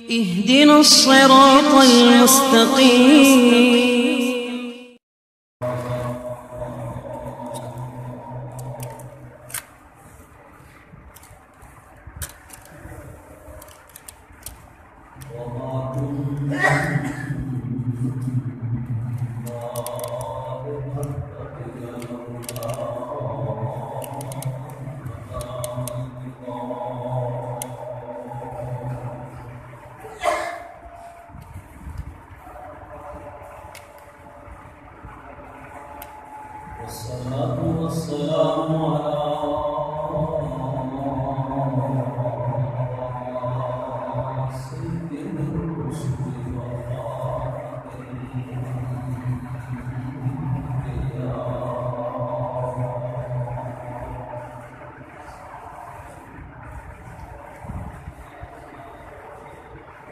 اهدنا الصراط المستقيم. والصلاة والسلام على سيد الرسل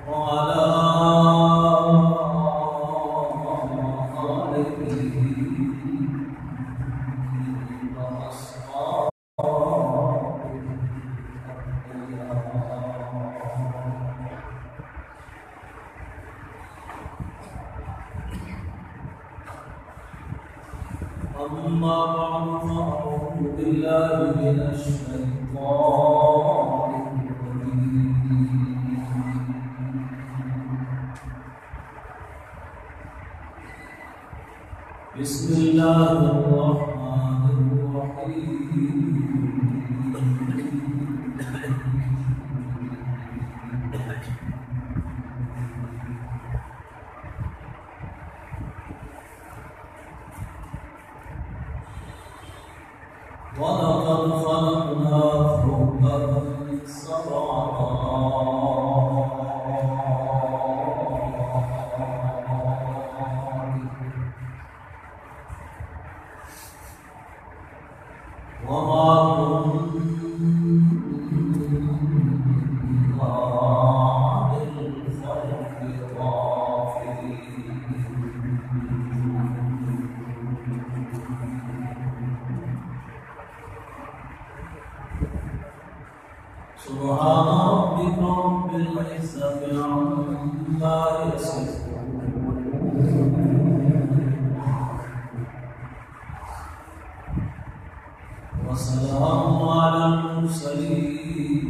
وعلى أما بعد فأعوذ بالله من الشيطان الرجيم. بسم الله الرحمن الرحيم. ولقد خلقنا فوقكم سبع طرائق وما كنا عن الخلق غافلين. سبحان ربك رب العزة عما يصفون وسلام على المرسلين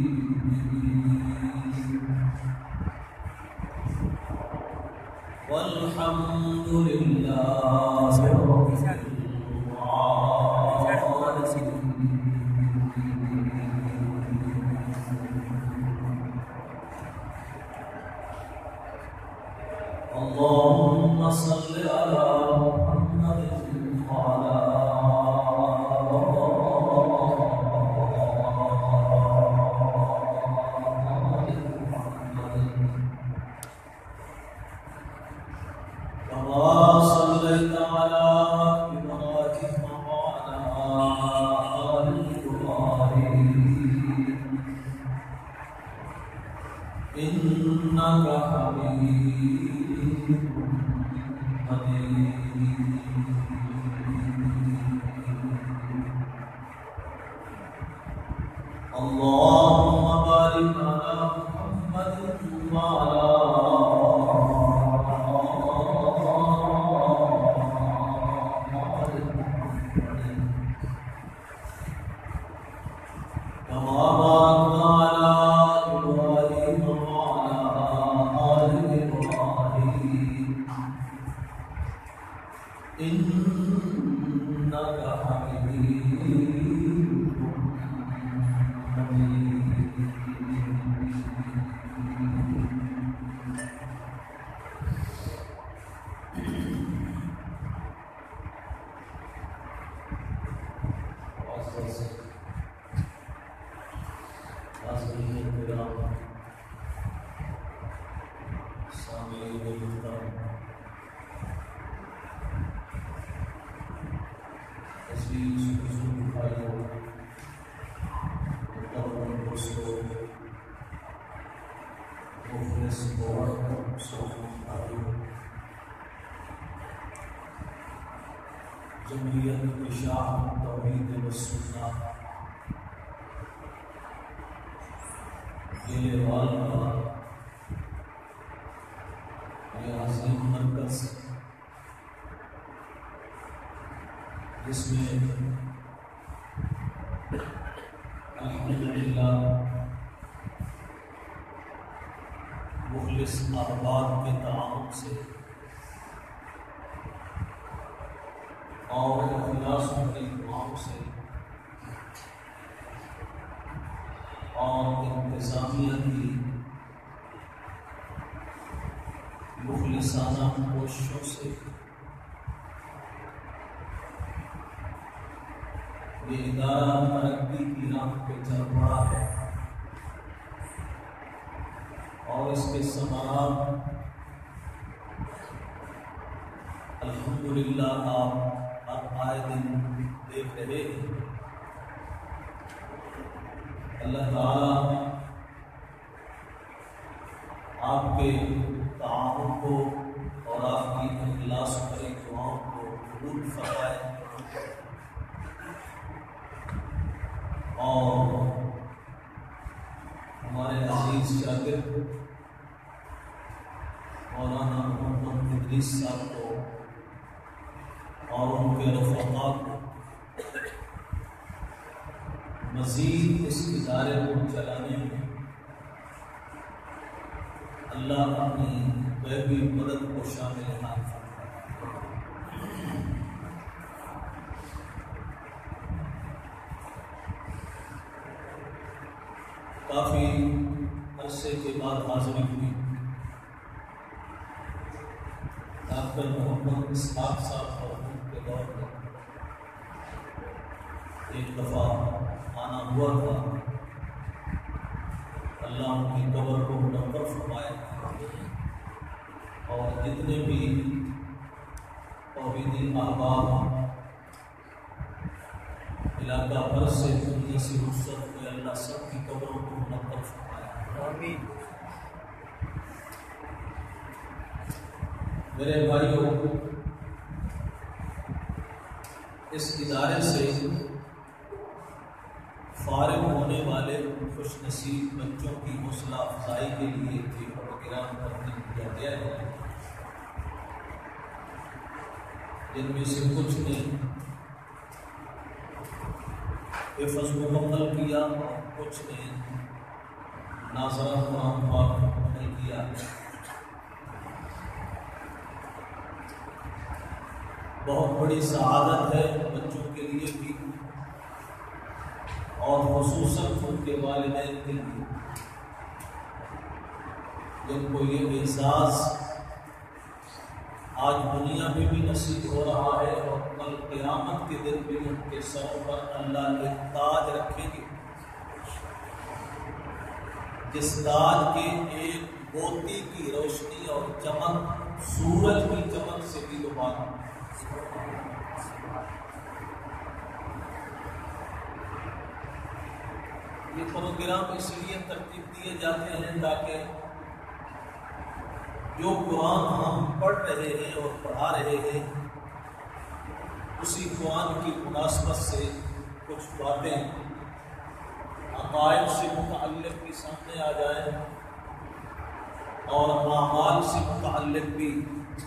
والحمد لله رب العالمين. اللهم صل على محمد وعلى كما صليت على إبراهيم وعلى آل إبراهيم إنك حميد مجيد. اللهم بارك على محمد وعلى كما باركت على إبراهيم وعلى آل إبراهيم إنك حميد مجيد. جمعیت اشاعت توحید و سنہ یہ والا مقدس جس میں الحمدللہ مخلص احباب کے تعاون سے اور اخلاص کی دعاؤں سے اور انتظامیہ کی مخلصانہ کوششوں سے یہ ادارہ ترقی کی راہ پہ چل پڑا ہے اور اس کے ثمرات الحمدللہ آپ آئے دن دیکھ رہے ہیں۔ اللہ تعالیٰ آپ کے تعاون کو اور آپ کی اخلاص بھری دعاؤں کو قبول فرمائے اور ہمارے عزیز شاگرد مولانا محمد ادریس صاحب کو اور ان کے رفقاء کو مزید اس ادارے کو چلانے میں اللہ اپنی غیبی مدد کو شامل ہاتھ کافی عرصے کے بعد حاضری ہوئی۔ ڈاکٹر محمد اسحاق صاحب اور کے دور میں ایک دفعہ آنا ہوا تھا۔ اللہ ان کی قبر کو منور فرمائے اور جتنے بھی توحیدی احباب علاقہ بھر سے دنیا سے رخصت ہوئے، اللہ سب کی قبروں کو منور فرمائے۔ آمین۔ میرے بھائیوں، اس ادارے سے فارغ ہونے والے خوش نصیب بچوں کی حوصلہ افزائی کے لیے ایک پروگرام تنظیم کیا گیا ہے، جن میں سے کچھ نے حفظ مکمل کیا اور کچھ نے ناظرہ قرآن پاک مکمل کیا۔ بہت بڑی سعادت ہے بچوں کے لیے بھی اور خصوصاً ان کے والدین کے لیے، جن کو یہ اعزاز آج دنیا میں بھی نصیب ہو رہا ہے اور کل قیامت کے دن بھی ان کے سروں پر اللہ ایک تاج رکھیں گے، جس تاج کے ایک موتی کی روشنی اور چمک سورج کی چمک سے بھی دوبارہ۔ یہ پروگرام اس لیے ترتیب دیے جاتے ہیں تاکہ جو قرآن ہم پڑھ رہے ہیں اور پڑھا رہے ہیں اسی قرآن کی مناسبت سے کچھ باتیں عقائد سے متعلق بھی سامنے آ جائیں اور اعمال سے متعلق بھی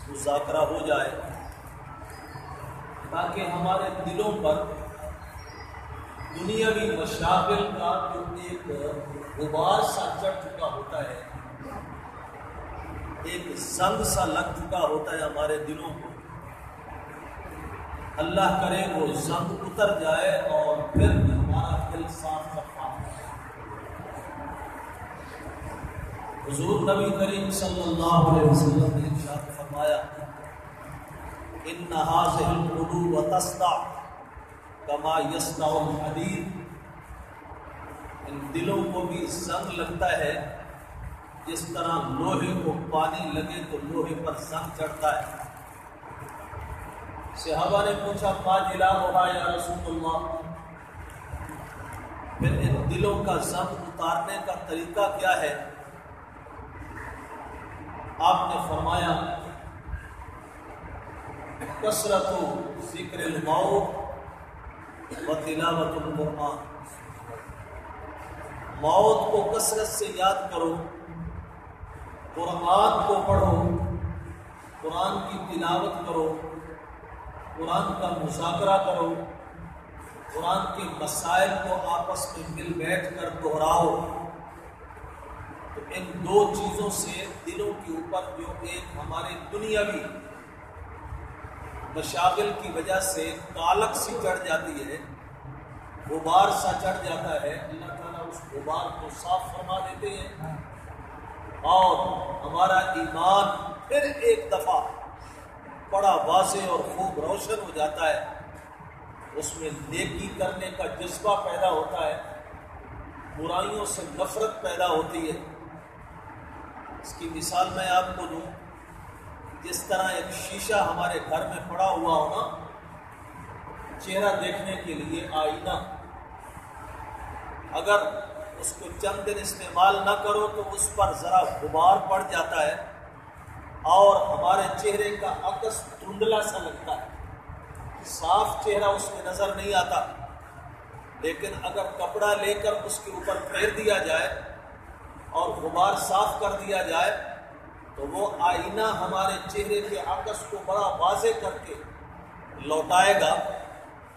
مذاکرہ ہو جائے، تاکہ ہمارے دلوں پر دنیاوی مشاغل کا جو ایک غبار سا چڑھ چکا ہوتا ہے، ایک زنگ سا لگ چکا ہوتا ہے ہمارے دلوں کو، اللہ کرے وہ زنگ اتر جائے اور پھر ہمارا دل صاف صفا۔ حضور نبی کریم صلی اللہ علیہ وسلم نے ارشاد فرمایا، ان هذه القلوب تصدع کما یصدع الحدید، ان دلوں کو بھی زنگ لگتا ہے جس طرح لوہے کو پانی لگے تو لوہے پر زنگ چڑھتا ہے۔ صحابہ نے پوچھا ما جلاؤھا یا رسول اللہ، پھر ان دلوں کا زنگ اتارنے کا طریقہ کیا ہے؟ آپ نے فرمایا کثرت ذکر الموت و تلاوت القرآن، موت کو کثرت سے یاد کرو، قرآن کو پڑھو قرآن کی تلاوت کرو، قرآن کا مذاکرہ کرو، قرآن کے مسائل کو آپس میں مل بیٹھ کر دہراؤ، تو ان دو چیزوں سے دلوں کے اوپر جو ایک ہمارے دنیاوی مشاغل کی وجہ سے کالک سی چڑھ جاتی ہے، غبار سا چڑھ جاتا ہے، اللہ تعالیٰ اس غبار کو صاف فرما دیتے ہیں اور ہمارا ایمان پھر ایک دفعہ بڑا واضح اور خوب روشن ہو جاتا ہے، اس میں نیکی کرنے کا جذبہ پیدا ہوتا ہے، برائیوں سے نفرت پیدا ہوتی ہے۔ اس کی مثال میں آپ کو دوں، جس طرح ایک شیشہ ہمارے گھر میں پڑا ہوا ہونا، چہرہ دیکھنے کے لیے آئینہ، اگر اس کو چند دن استعمال نہ کرو تو اس پر ذرا غبار پڑ جاتا ہے اور ہمارے چہرے کا عکس دھندلا سا لگتا ہے، صاف چہرہ اس میں نظر نہیں آتا، لیکن اگر کپڑا لے کر اس کے اوپر پھیر دیا جائے اور غبار صاف کر دیا جائے تو وہ آئینہ ہمارے چہرے کے عکس کو بڑا واضح کر کے لوٹائے گا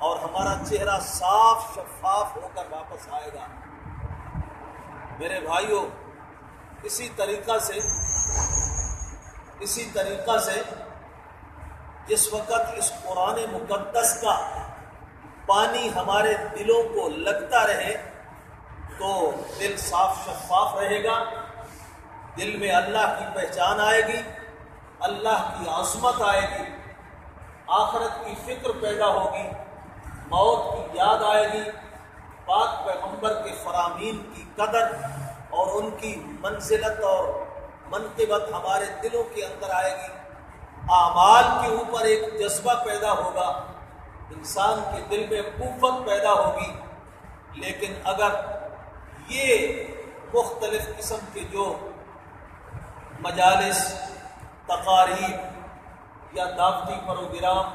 اور ہمارا چہرہ صاف شفاف ہو کر واپس آئے گا۔ میرے بھائیوں، اسی طریقہ سے جس وقت اس قرآن مقدس کا پانی ہمارے دلوں کو لگتا رہے تو دل صاف شفاف رہے گا، دل میں اللہ کی پہچان آئے گی، اللہ کی عظمت آئے گی، آخرت کی فکر پیدا ہوگی، موت کی یاد آئے گی، پاک پیغمبر کے فرامین کی قدر اور ان کی منزلت اور منقبت ہمارے دلوں کے اندر آئے گی، اعمال کے اوپر ایک جذبہ پیدا ہوگا، انسان کے دل میں قوت پیدا ہوگی۔ لیکن اگر یہ مختلف قسم کے جو مجالس، تقاریب یا دعوتی پروگرام،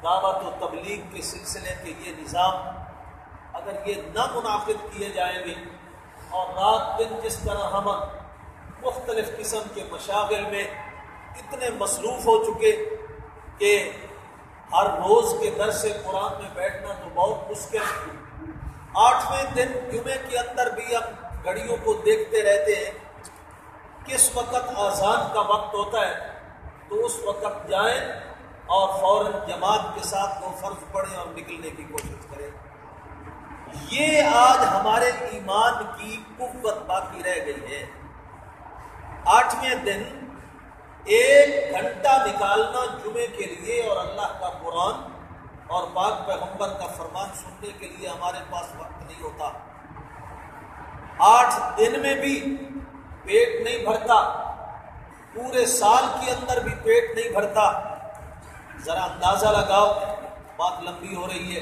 دعوت و تبلیغ کے سلسلے کے یہ نظام اگر یہ نہ منعقد کیے جائیں گے اور رات دن جس طرح ہم مختلف قسم کے مشاغل میں اتنے مصروف ہو چکے کہ ہر روز کے درس قرآن میں بیٹھنا تو بہت مشکل، 8ویں دن جمعے کے اندر بھی ہم گھڑیوں کو دیکھتے رہتے ہیں کس وقت اذان کا وقت ہوتا ہے تو اس وقت جائیں اور فوراً جماعت کے ساتھ وہ فرض پڑھیں اور نکلنے کی کوشش کریں۔ یہ آج ہمارے ایمان کی قوت باقی رہ گئی ہے۔ 8ویں دن 1 گھنٹہ نکالنا جمعے کے لیے اور اللہ کا قرآن اور پاک پیغمبر کا فرمان سننے کے لیے ہمارے پاس وقت نہیں ہوتا۔ 8 دن میں بھی پیٹ نہیں بھرتا، پورے سال کے اندر بھی پیٹ نہیں بھرتا۔ ذرا اندازہ لگاؤ، بات لمبی ہو رہی ہے۔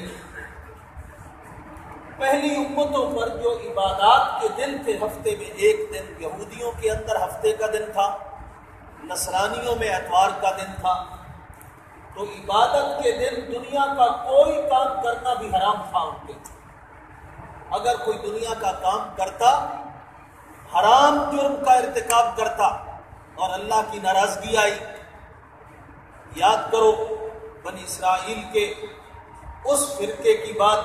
پہلی امتوں پر جو عبادات کے دن تھے ہفتے میں 1 دن، یہودیوں کے اندر ہفتے کا دن تھا، نصرانیوں میں اتوار کا دن تھا، تو عبادت کے دن دنیا کا کوئی کام کرنا بھی حرام تھا ان کے۔ اگر کوئی دنیا کا کام کرتا حرام جرم کا ارتکاب کرتا اور اللہ کی ناراضگی آئی۔ یاد کرو بنی اسرائیل کے اس فرقے کی بات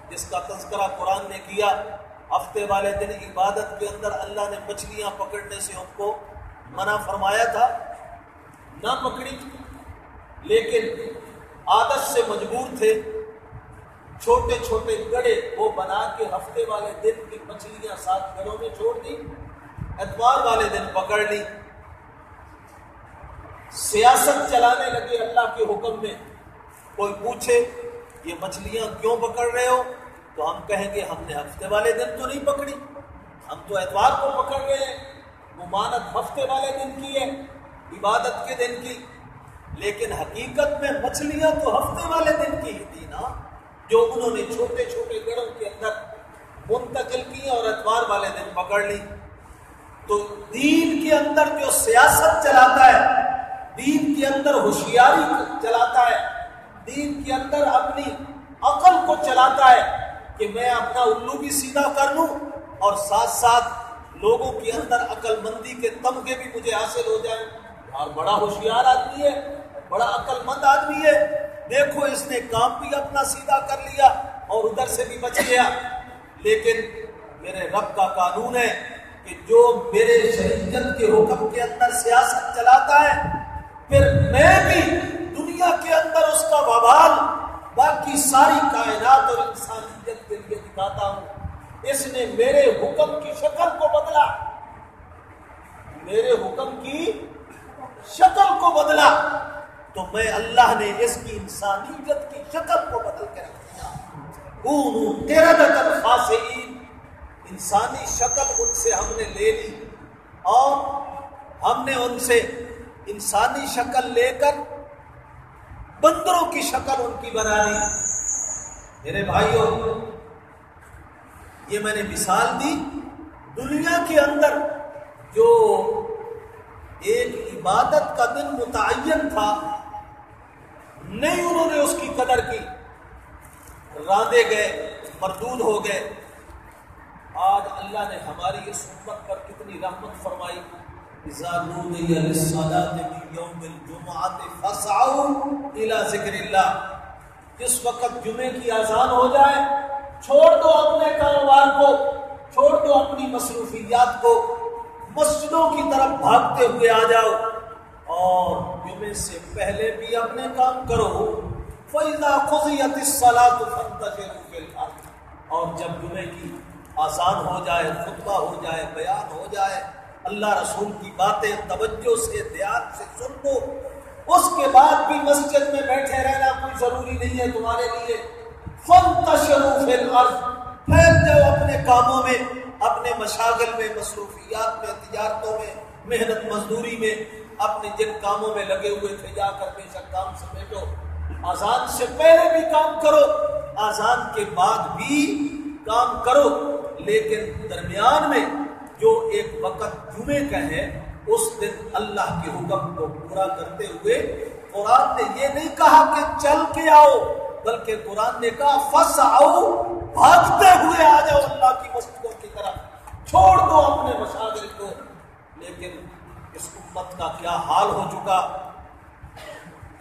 جس کا تذکرہ قرآن نے کیا، ہفتے والے دن عبادت کے اندر اللہ نے مچھلیاں پکڑنے سے ان کو منع فرمایا تھا، نہ پکڑی، لیکن عادت سے مجبور تھے، چھوٹے چھوٹے گڑھے وہ بنا کے ہفتے والے دن کی مچھلیاں 7 گڑھوں میں چھوڑ دی، اتوار والے دن پکڑ لی۔ سیاست چلانے لگے اللہ کے حکم میں، کوئی پوچھے یہ مچھلیاں کیوں پکڑ رہے ہو تو ہم کہیں گے ہم نے ہفتے والے دن تو نہیں پکڑی، ہم تو اتوار کو پکڑ رہے ہیں۔ ممانت ہفتے والے دن کی ہے، عبادت کے دن کی، لیکن حقیقت میں مچھلیاں تو ہفتے والے دن کی ہی تھی نا، جو انہوں نے چھوٹے چھوٹے گڑھوں کے اندر منتقل کی اور اتوار والے دن پکڑ لی۔ تو دین کے اندر جو سیاست چلاتا ہے، دین کے اندر ہوشیاری چلاتا ہے، دین کے اندر اپنی عقل کو چلاتا ہے کہ میں اپنا الو بھی سیدھا کر لوں اور ساتھ ساتھ لوگوں کے اندر عقل مندی کے تمغے بھی مجھے حاصل ہو جائیں، اور بڑا ہوشیار آدمی ہے، بڑا عقل مند آدمی ہے، دیکھو اس نے کام بھی اپنا سیدھا کر لیا اور ادھر سے بھی بچ گیا۔ لیکن میرے رب کا قانون ہے کہ جو میرے شریعت کے حکم کے اندر سیاست چلاتا ہے، پھر میں بھی دنیا کے اندر اس کا وبال باقی ساری کائنات اور انسانیت کے لیے دکھاتا ہوں۔ اس نے میرے حکم کی شکل کو بدلا، میرے حکم کی شکل کو بدلا، تو میں اللہ نے اس کی انسانیت کی شکل کو بدل کے رکھ دیا۔ کونوا قردۃ خاسئین، انسانی شکل ان سے ہم نے لے لی اور ہم نے ان سے انسانی شکل لے کر بندروں کی شکل ان کی بنا لی۔ میرے بھائیوں، یہ میں نے مثال دی، دنیا کے اندر جو ایک عبادت کا دن متعین تھا، نہیں انہوں نے اس کی قدر کی، راندے گئے، مردود ہو گئے۔ آج اللہ نے ہماری اس امت پر کتنی رحمت فرمائی۔ اذا نودی للصلاۃ من یوم الجمعۃ فاسعوا الی ذکر اللہ، جس وقت جمعے کی اذان ہو جائے چھوڑ دو اپنے کاروبار کو، چھوڑ دو اپنی مصروفیات کو، مسجدوں کی طرف بھاگتے ہوئے آ جاؤ اور جمعے سے پہلے بھی اپنے کام کرو۔ فَإِذَا قُضِيَتِ الصَّلَاةُ فَانتَشِرُوا فِي الْأَرْضِ، اور جب جمعے کی آذان ہو جائے، خطبہ ہو جائے، بیان ہو جائے، اللہ رسول کی باتیں توجہ سے دھیان سے سن لو، اس کے بعد بھی مسجد میں بیٹھے رہنا کوئی ضروری نہیں ہے تمہارے لیے۔ فَانتَشِرُوا فِي الْأَرْضِ، پھیل جاؤ اپنے کاموں میں، اپنے مشاغل میں، مصروفیات میں، تجارتوں میں، محنت مزدوری میں، اپنے جن کاموں میں لگے ہوئے تھے جا کر بے شک کام سمیٹو۔ اذان سے پہلے بھی کام کرو، اذان کے بعد بھی کام کرو، لیکن درمیان میں جو ایک وقت جمعے کا ہے اس دن اللہ کے حکم کو پورا کرتے ہوئے قرآن نے یہ نہیں کہا کہ چل کے آؤ، بلکہ قرآن نے کہا فسعوا، بھاگتے ہوئے آ جاؤ اللہ کی مسجدوں کی طرف، چھوڑ دو اپنے مشاغل کو۔ لیکن اس امت کا کیا حال ہو چکا،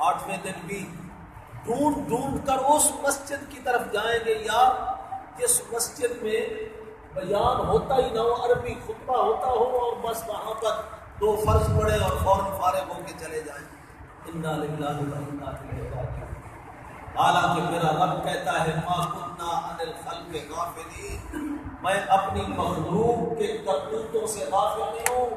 8ویں دن بھی ڈھونڈ ڈھونڈ کر اس مسجد کی طرف جائیں گے یار جس مسجد میں بیان ہوتا ہی نہ ہو، عربی خطبہ ہوتا ہو، اور بس وہاں پر 2 فرض پڑے اور فوراً فارغ ہو کے چلے جائیں۔ انا للہ و انا الیہ راجعون۔ حالانکہ میرا رب کہتا ہے ما کنا عن الخلق غافلین، میں اپنی مخلوق کے کرتوتوں سے غافل نہیں ہوں۔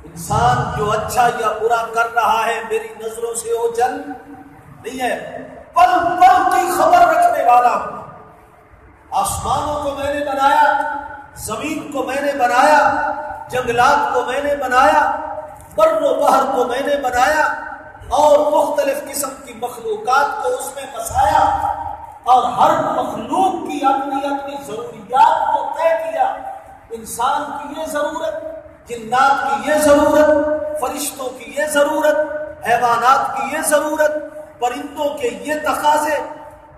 انسان جو اچھا یا برا کر رہا ہے میری نظروں سے اوجھل نہیں ہے، پل پل کی خبر رکھنے والا ہوں۔ آسمانوں کو میں نے بنایا، زمین کو میں نے بنایا، جنگلات کو میں نے بنایا، بر و بحر کو میں نے بنایا، اور مختلف قسم کی مخلوقات کو اس میں بسایا، اور ہر مخلوق کی اپنی اپنی ضروریات کو طے کیا۔ انسان کی یہ ضرورت، جنات کی یہ ضرورت، فرشتوں کی یہ ضرورت، حیوانات کی یہ ضرورت، پرندوں کے یہ تقاضے،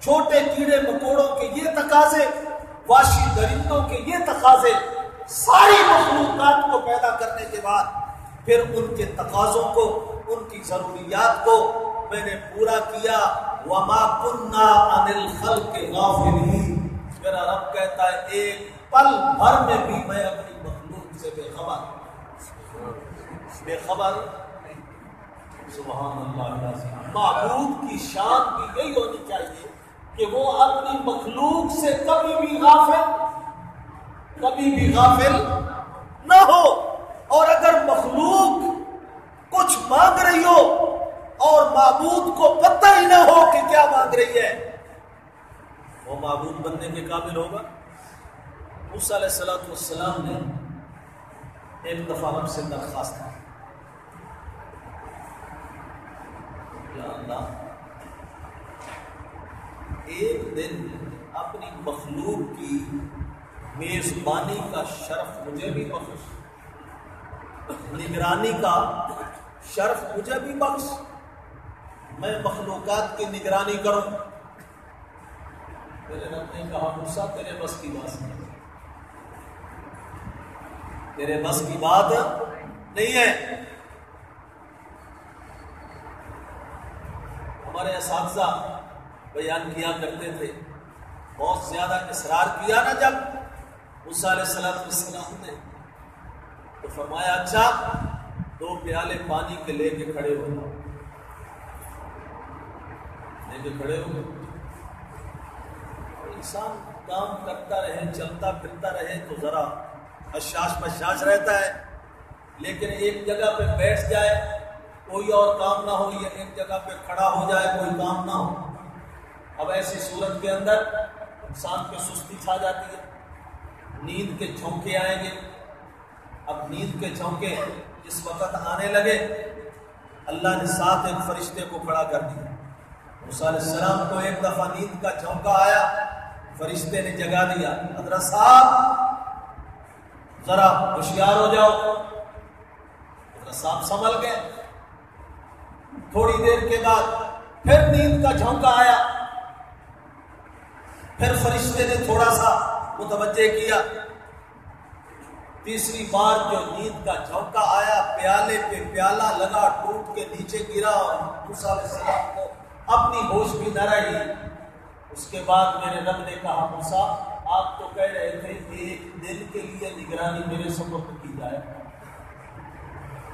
چھوٹے کیڑے مکوڑوں کے یہ تقاضے، وحشی درندوں کے یہ تقاضے، ساری مخلوقات کو پیدا کرنے کے بعد پھر ان کے تقاضوں کو، ان کی ضروریات کو میں نے پورا کیا۔ وما كنا عن الخلق غافلین، میرا رب کہتا ہے ایک پل بھر میں بھی میں اپنی مخلوق سے بے خبر سبحان اللہ۔ معبود کی شان بھی یہی ہونی چاہیے کہ وہ اپنی مخلوق سے کبھی بھی غافل نہ ہو، اور اگر مخلوق کچھ مانگ رہی ہو اور معبود کو پتہ ہی نہ ہو کہ کیا مانگ رہی ہے، وہ معبود بننے کے قابل ہوگا؟ موسیٰ علیہ السلام نے ایک دفعہ رب سے درخواست کی، یا اللہ ایک دن اپنی مخلوق کی میزبانی کا شرف مجھے بھی بخش، نگرانی کا شرف مجھے بھی بخش، میں مخلوقات کی نگرانی کروں۔ میرے رب نے کہا موسیٰ تیرے بس کی بات نہیں، تیرے بس کی بات نہیں ہے. ہمارے اساتذہ بیان کیا کرتے تھے، بہت زیادہ اصرار کیا نا جب موسیٰ علیہ السلام نے، تو فرمایا اچھا 2 پیالے پانی کے لے کے کھڑے ہو جاؤ. لے کے کھڑے ہو. انسان کام کرتا رہے، چلتا پھرتا رہے تو ذرا حشاش پشاش رہتا ہے، لیکن ایک جگہ پہ بیٹھ جائے کوئی اور کام نہ ہو، یا ایک جگہ پہ کھڑا ہو جائے کوئی کام نہ ہو. اب ایسی صورت کے اندر انسان پہ سستی چھا جاتی ہے، نیند کے جھونکے آئیں گے. اب نیند کے جھونکے اس وقت آنے لگے، اللہ نے ساتھ ایک فرشتے کو کھڑا کر دیا. موسیٰ علیہ السلام کو ایک دفعہ نیند کا جھونکا آیا، فرشتے نے جگا دیا، حضرت صاحب ذرا ہوشیار ہو جاؤ. حضرت صاحب سنبھل گئے. تھوڑی دیر کے بعد پھر نیند کا جھونکا آیا، پھر فرشتے نے تھوڑا سا متوجہ کیا. تیسری بار جو نیند کا جھونکا آیا، پیالے پہ پیالہ لگا، ٹوٹ کے نیچے گرا اور موسیٰ علیہ السلام کو اپنی ہوش بھی نہ رہی. اس کے بعد میرے رب نے کہا موسیٰ آپ تو کہہ رہے تھے کہ ایک دن کے لیے نگرانی میرے سپرد کی جائے.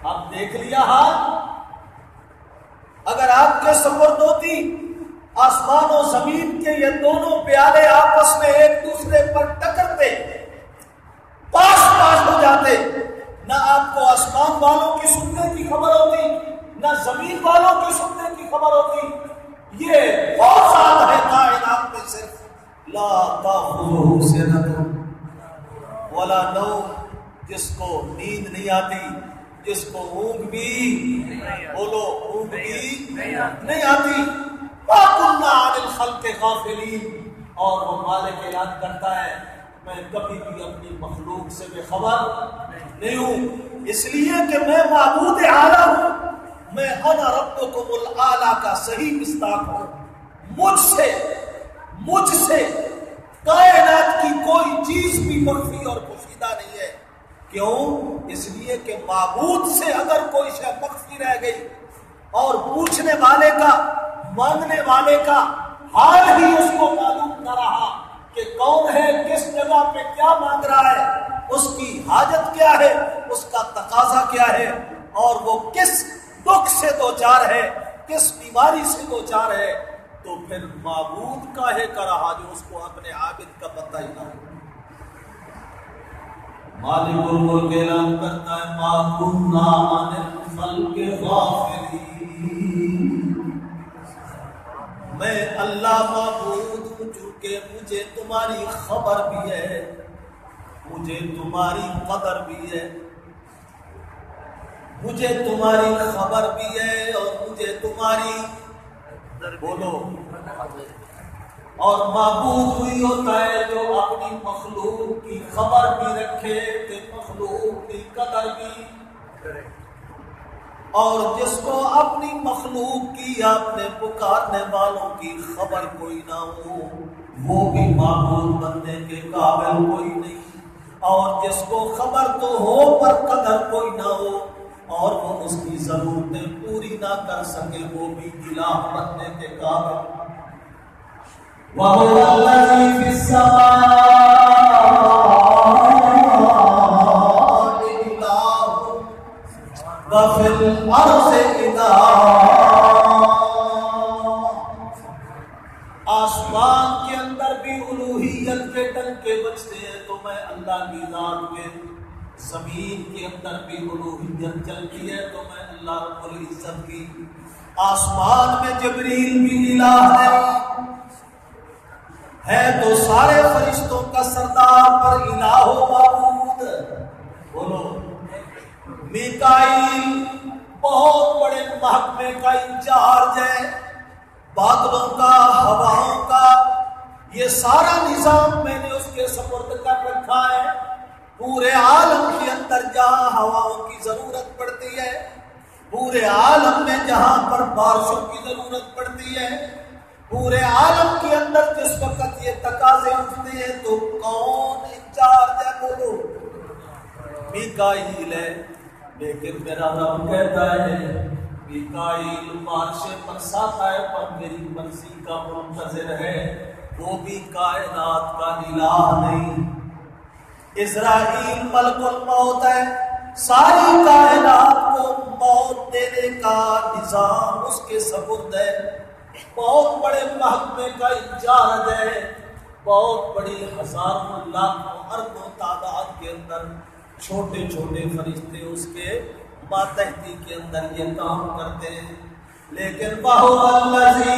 اب دیکھ لیا حال، اگر آپ کے سپرد ہوتی آسمان و زمین کے یہ دونوں پیالے آپس میں ایک دوسرے پر ٹکرتے، پاس ہو جاتے، نہ آپ کو آسمان والوں کی سننے کی خبر ہوتی، نہ زمین والوں کی سننے کی خبر ہوتی. یہ بہت ساتھ ہے کائنات میں صرف لا تأخذہ سنۃ ولا نوم، جس کو نیند نہیں آتی، جس کو اونگ بھی، بولو اونگ بھی نہیں آتی. ما كنا عن الخلق غافلین. اور وہ مالک اعلان کرتا ہے میں کبھی بھی اپنی مخلوق سے بے خبر نہیں ہوں، اس لیے کہ میں معبود اعلیٰ ہوں. میں انا ربکم الاعلیٰ کا صحیح مصداق ہوں. مجھ سے کائنات کی کوئی چیز بھی مخفی اور پوشیدہ نہیں ہے. کیوں؟ اس لیے کہ معبود سے اگر کوئی شے مخفی رہ گئی اور پوچھنے والے کا، مانگنے والے کا حال ہی اس کو معلوم نہ رہا کہ کون ہے، کس جگہ پہ کیا مانگ رہا ہے، اس کی حاجت کیا ہے، اس کا تقاضا کیا ہے، اور وہ کس دکھ سے دوچار ہے، کس بیماری سے دوچار ہے، تو پھر معبود کاہے کا رہا جو اس کو اپنے عابد کا پتہ ہی نہ ہو. مالک الملک اعلان کرتا ہے ما كنا عن الخلق غافلین. میں اللہ معبود ہوں، چونکہ مجھے تمہاری خبر بھی ہے، مجھے تمہاری قدر بھی ہے، مجھے تمہاری خبر بھی ہے، اور مجھے تمہاری بولو. اور معبود وہی ہوتا ہے جو اپنی مخلوق کی خبر بھی رکھے کہ مخلوق کی قدر بھی کرے، اور جس کو اپنی مخلوق کی یا اپنے پکارنے والوں کی خبر کوئی نہ ہو وہ بھی معبود بننے کے قابل کوئی نہیں. اور جس کو خبر تو ہو پر قدر کوئی نہ ہو اور وہ اس کی ضرورتیں پوری نہ کر سکے وہ بھی الہ بننے کے قابل. وَهُوَ الَّذِي فِي السَّمَاءِ إِلَٰهٌ وَفِي الْأَرْضِ إِلَٰهٌ. آسمان کے اندر بھی الوہیت کے ڈنکے بجتے ہیں تو میں اللہ کی ذات کے، زمین کے اندر بھی الوہیت چلتی ہے تو میں اللہ رب العزت کی. آسمان میں جبریل بھی الہ ہے تو سارے فرشتوں کا سردار پر الہ و معبود. بولو. میکائیل بہت بڑے محکمے کا انچارج ہے، بادلوں کا، ہواؤں کا، یہ سارا نظام میں نے اس کے سپرد کر رکھا ہے. پورے عالم کے اندر جہاں ہواؤں کی ضرورت پڑتی ہے، پورے عالم میں جہاں پر بارشوں کی ضرورت پڑتی ہے، پورے عالم کے اندر جس وقت یہ تقاضے اٹھتے ہیں تو کون انچارج ہے؟ بولو. میکائیل ہے. لیکن میرا رب کہتا ہے میکائیل عرش پر ساتھ آئے پر میری مرضی کا منتظر ہے، وہ بھی کائنات کا الہ نہیں۔ اسرائیل ملک الموت ہے، ساری کائنات کو موت دینے کا نظام اس کے سپرد ہے، بہت بڑے محکمے کا انچارج ہے، بہت بڑی ہزاروں لاکھوں اربوں تعداد کے اندر چھوٹے چھوٹے فرشتے اس کے ماتحتی کے اندر یہ کام کرتے ہیں۔ لیکن وَهُوَ الَّذِي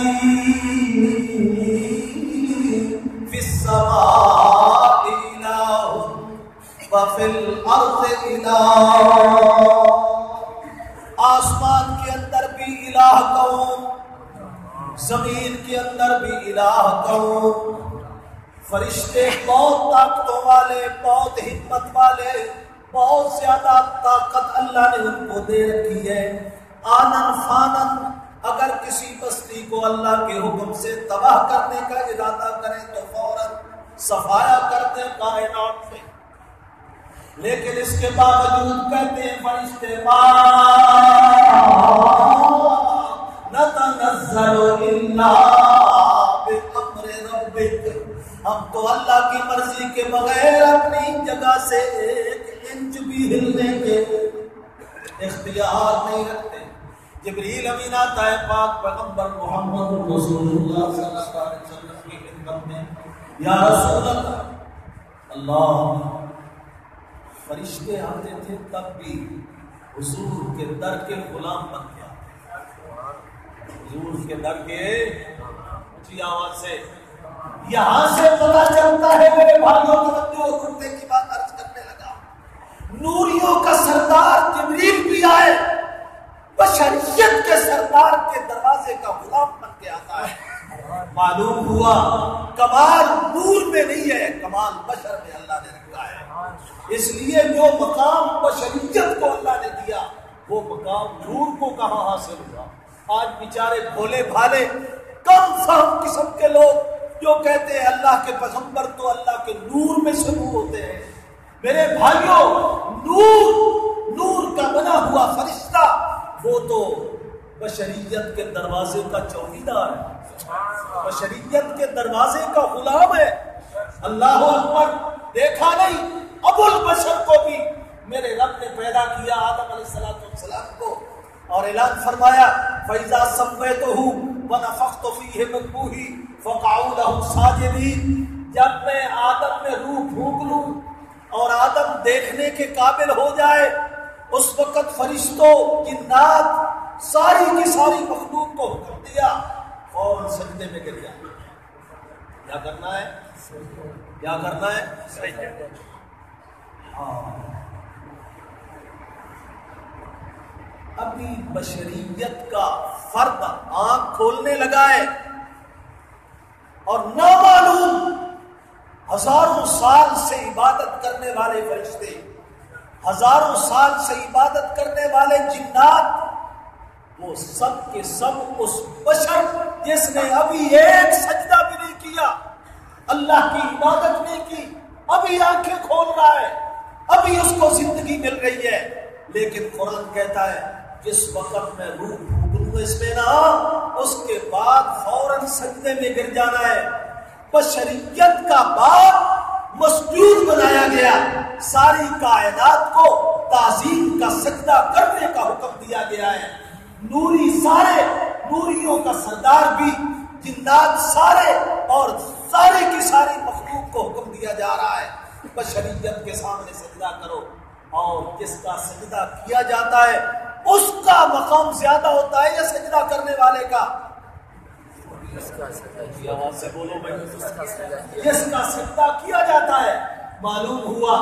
فِي السَّمَاءِ إِلَٰهٌ وَفِي الْأَرْضِ إِلَٰهٌ، آسمان کے اندر بھی الہ کون، زمین کے اندر بھی الہ کون۔ فرشتے بہت طاقتوں والے، بہت ہمت والے، بہت زیادہ طاقت اللہ نے ان کو دے رکھی ہے۔ آنن فانن، اگر کسی بستی کو اللہ کے حکم سے تباہ کرنے کا ارادہ کریں تو فوراً صفایا کرتے ہیں کائنات میں، لیکن اس کے باوجود کہتے ہیں فرشتے ما نتنزل الا بامر ربک، ہم تو اللہ کی مرضی کے بغیر اپنی جگہ سے ایک انچ بھی ہلنے کے اختیار نہیں رکھتے۔ جبریل امین آتا ہے پاک پیغمبر محمد رسول اللہ صلی اللہ علیہ وسلم کی خدمت میں، یا رسول اللہ، فرشتے آتے تھے تب بھی حضور کے در کے غلام بن گیا، حضور کے در کے اونچی آواز سے۔ یہاں سے پتہ چلتا ہے میرے بھائیوں توجہ کرنے کی بات عرض کرنے لگا، نوریوں کا سردار جبریل بھی آئے، بشریت کے سردار کے دروازے کا غلام بن کے آتا ہے۔ معلوم ہوا کمال نور میں نہیں ہے، کمال بشر میں اللہ نے رکھا ہے۔ اس لیے جو مقام بشریت کو اللہ نے دیا وہ مقام نور کو کہاں حاصل ہوا؟ آج بیچارے بھولے بھالے کم فہم قسم کے لوگ جو کہتے ہیں اللہ کے پیغمبر تو اللہ کے نور میں شروع ہوتے ہیں۔ میرے بھائیوں، نور کا بنا ہوا فرشتہ وہ تو بشریت کے دروازے کا چوکیدار ہے، بشریت کے دروازے کا غلام ہے۔ اللہ اکبر، دیکھا نہیں ابو البشر کو بھی میرے رب نے پیدا کیا، آدم علیہ السلام کو، اور اعلان فرمایا فَإِذَا سَوَّيْتُهُ وَنَفَخْتُ فِيهِ مِن رُّوحِي فَقَعُوا لَهُ سَاجِدِينَ، جب میں آدم میں روح پھونک لوں اور آدم دیکھنے کے قابل ہو جائے، اس وقت فرشتوں، جنات، ساری کی ساری مخلوق کو حکم دیا فوراً سجدے میں گر جائے۔ کیا کرنا ہے؟ کیا کرنا ہے؟ سجدے۔ ابھی بشریت کا فرد آنکھ کھولنے لگا ہے اور نامعلوم ہزاروں سال سے عبادت کرنے والے فرشتے، ہزاروں سال سے عبادت کرنے والے جنات، وہ سب کے سب اس بشر جس نے ابھی ایک سجدہ بھی نہیں کیا، اللہ کی عبادت نہیں کی، ابھی آنکھیں کھول رہا ہے، ابھی اس کو زندگی مل رہی ہے، لیکن قرآن کہتا ہے جس وقت میں روح پھونکوں اس میں نہ، اس کے بعد فوراً سجدے میں گر جانا ہے۔ بشریت کا باپ مسجود بنایا گیا، ساری کائنات کو تعظیم کا سجدہ کرنے کا حکم دیا گیا ہے۔ نوری سارے، نوریوں کا سردار بھی، جنات سارے، اور سارے کی ساری مخلوق کو حکم دیا جا رہا ہے بشریت کے سامنے سجدہ کرو، اور جس کا سجدہ کیا جاتا ہے اس کا مقام زیادہ ہوتا ہے یا سجدہ کرنے والے کا؟ آواز سے بولو بھائی، جس کا سجدہ کیا جاتا ہے۔ معلوم ہوا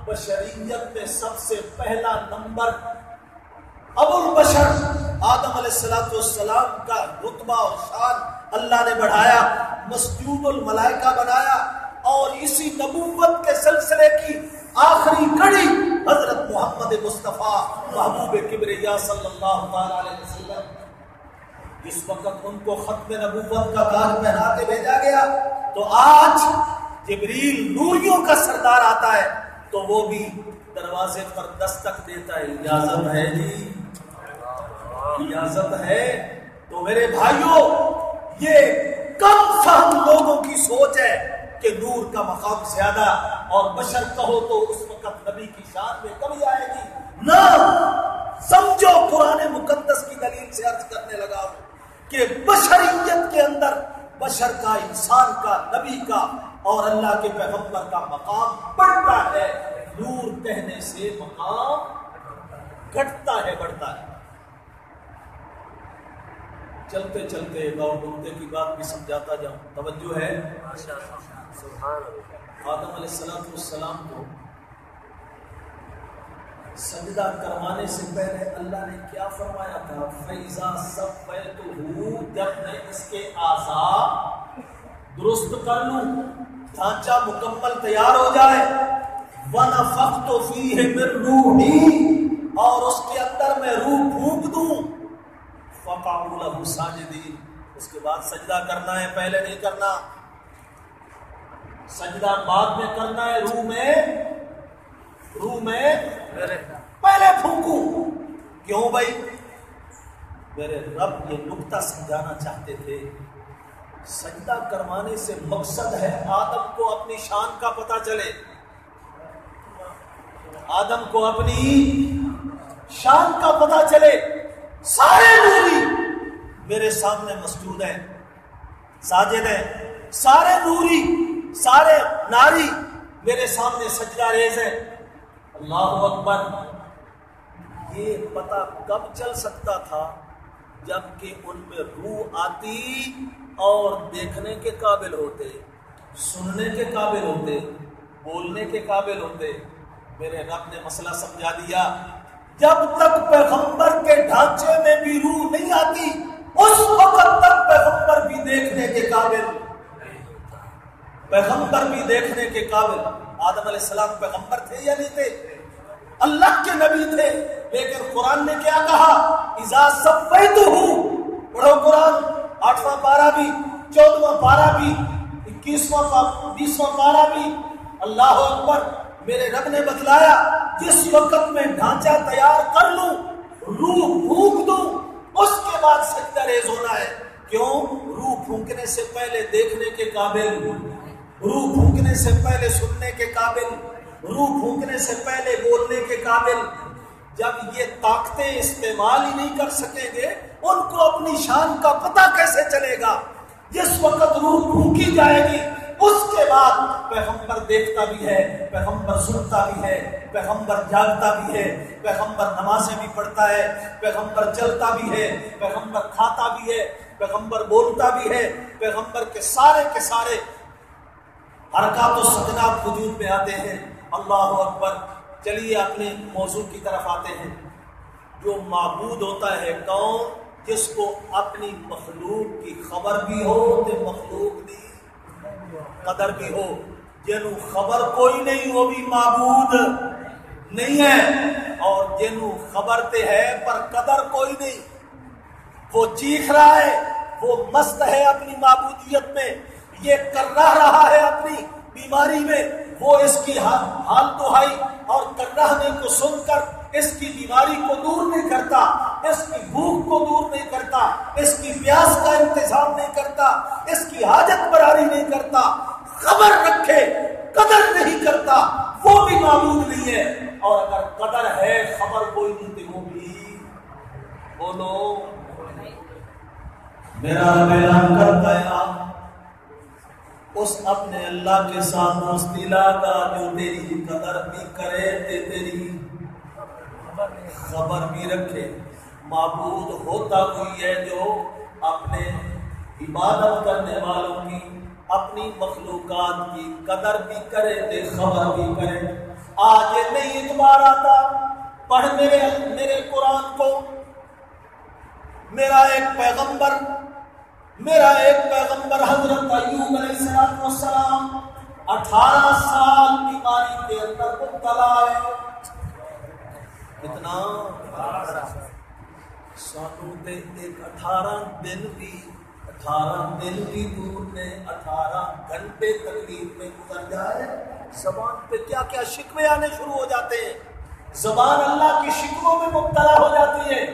بشریت میں سب سے پہلا نمبر ابو البشر آدم علیہ السلام کا رتبہ اور شان اللہ نے بڑھایا، مسجود الملائکہ بنایا، اور اسی نبوت کے سلسلے کی آخری کڑی حضرت محمد مصطفیٰ محبوب کبریا صلی اللہ علیہ وسلم، جس وقت ان کو ختم نبوت کا تاج پہنا کے بھیجا گیا، تو آج جبریل نوریوں کا سردار آتا ہے تو وہ بھی دروازے پر دستک دیتا ہے، اجازت ہے جی، اجازت ہے؟ تو میرے بھائیوں، یہ کم فہم لوگوں کی سوچ ہے کہ نور کا مقام زیادہ اور بشر کہو تو اس وقت نبی کی شان میں کمی آئے گی۔ نہ سمجھو، قرآن مقدس کی دلیل سے عرض کرنے لگا کہ بشریت کے اندر بشر کا، انسان کا، نبی کا اور اللہ کے پیغمبر کا مقام بڑھتا ہے، نور کہنے سے مقام گھٹتا ہے، بڑھتا ہے۔ چلتے چلتے ایک اور نقطے کی بات بھی سمجھاتا جاؤں، توجہ ہے؟ آدم علیہ السلام کو سجدہ کروانے سے پہلے اللہ نے کیا فرمایا تھا؟ فَإِذَا سَوَّيْتُهُ، جب میں اس کے اعضاء درست کر لوں، ڈھانچہ مکمل تیار ہو جائے، وَنَفَخْتُ فِيهِ مِن رُوحِي، اور اس کے اندر میں روح پھونک دوں، فَقَعُوا لَهُ سَاجِدِينَ، اس کے بعد سجدہ کرنا ہے، پہلے نہیں کرنا۔ سجدہ بعد میں کرنا ہے، روح میں پہلے پھونکوں۔ کیوں بھائی؟ میرے رب یہ نکتہ سمجھانا چاہتے تھے، سجدہ کروانے سے مقصد ہے آدم کو اپنی شان کا پتہ چلے، آدم کو اپنی شان کا پتہ چلے۔ سارے نوری میرے سامنے مسجود ہیں، ساجد ہیں، سارے نوری، سارے ناری میرے سامنے سجدہ ریز ہیں۔ اللہ اکبر۔ یہ پتہ کب چل سکتا تھا؟ جب کہ ان میں روح آتی اور دیکھنے کے قابل ہوتے، سننے کے قابل ہوتے، بولنے کے قابل ہوتے۔ میرے رب نے مسئلہ سمجھا دیا، جب تک پیغمبر کے ڈھانچے میں بھی روح نہیں آتی اس وقت تک پیغمبر بھی دیکھنے کے قابل، پیغمبر بھی دیکھنے کے قابل۔ آدم علیہ السلام پیغمبر تھے یا نہیں تھے؟ اللہ کے نبی تھے، لیکن قرآن نے کیا کہا؟ اذا سویتہ، پڑھو قرآن، 8واں پارہ بھی، 14واں پارہ بھی، 21واں 20واں پارہ بھی۔ اللہ اکبر۔ میرے رب نے بتلایا جس وقت میں ڈھانچہ تیار کر لوں، روح پھونک دوں، اس کے بعد سجدہ ریز ہونا ہے۔ کیوں؟ روح پھونکنے سے پہلے دیکھنے کے قابل، روح پھونکنے سے پہلے سننے کے قابل، روح پھونکنے سے پہلے بولنے کے قابل۔ جب یہ طاقتیں استعمال ہی نہیں کر سکیں گے، ان کو اپنی شان کا پتہ کیسے چلے گا؟ جس وقت روح پھونکی جائے گی اس کے بعد پیغمبر دیکھتا بھی ہے، پیغمبر سنتا بھی ہے، پیغمبر جاگتا بھی ہے، پیغمبر نمازیں بھی پڑھتا ہے، پیغمبر چلتا بھی ہے، پیغمبر کھاتا بھی ہے، پیغمبر بولتا بھی ہے، پیغمبر کے سارے حرکات و سکنات وجود میں آتے ہیں۔ اللہ اکبر۔ چلیے اپنے موضوع کی طرف آتے ہیں۔ جو معبود ہوتا ہے کون؟ جس کو اپنی مخلوق کی خبر بھی ہو تے مخلوق دی قدر بھی ہو۔ جنوں خبر کوئی نہیں وہ بھی معبود نہیں ہے، اور جنوں خبر تے ہے پر قدر کوئی نہیں، وہ چیخ رہا ہے، وہ مست ہے اپنی معبودیت میں، یہ کر رہا ہے اپنی بیماری میں، وہ اس کی حال دہائی اور کرنے کو سن کر اس کی بیماری کو دور نہیں کرتا، اس کی بھوک کو دور نہیں کرتا، اس کی پیاس کا انتظام نہیں کرتا، اس کی حاجت براری نہیں کرتا، خبر رکھے قدر نہیں کرتا، وہ بھی معبود نہیں ہے۔ اور اگر قدر ہے خبر کوئی نہیں تو وہ بھی بولو میرا اعلان کرتا ہے آپ اس اپنے اللہ کے ساتھ دوستی لگا جو تیری قدر بھی کرے تیری خبر بھی رکھے۔ معبود ہوتا کوئی ہے جو اپنے عبادت کرنے والوں کی، اپنی مخلوقات کی قدر بھی کرے تے خبر بھی کرے۔ آج یہ نہیں اعتبار آتا، پڑھ میرے قرآن کو۔ میرا ایک پیغمبر حضرت ایوب علیہ السلام 18 سال بیماری کے اندر مبتلا ہے۔ اتنا سانو تے ایک 18 دن بھی دور نے 18 گھنٹے تکلیف میں گزر جائے، زبان پہ کیا کیا شکوے آنے شروع ہو جاتے ہیں۔ زبان اللہ کی شکووں میں مبتلا ہو جاتی ہے،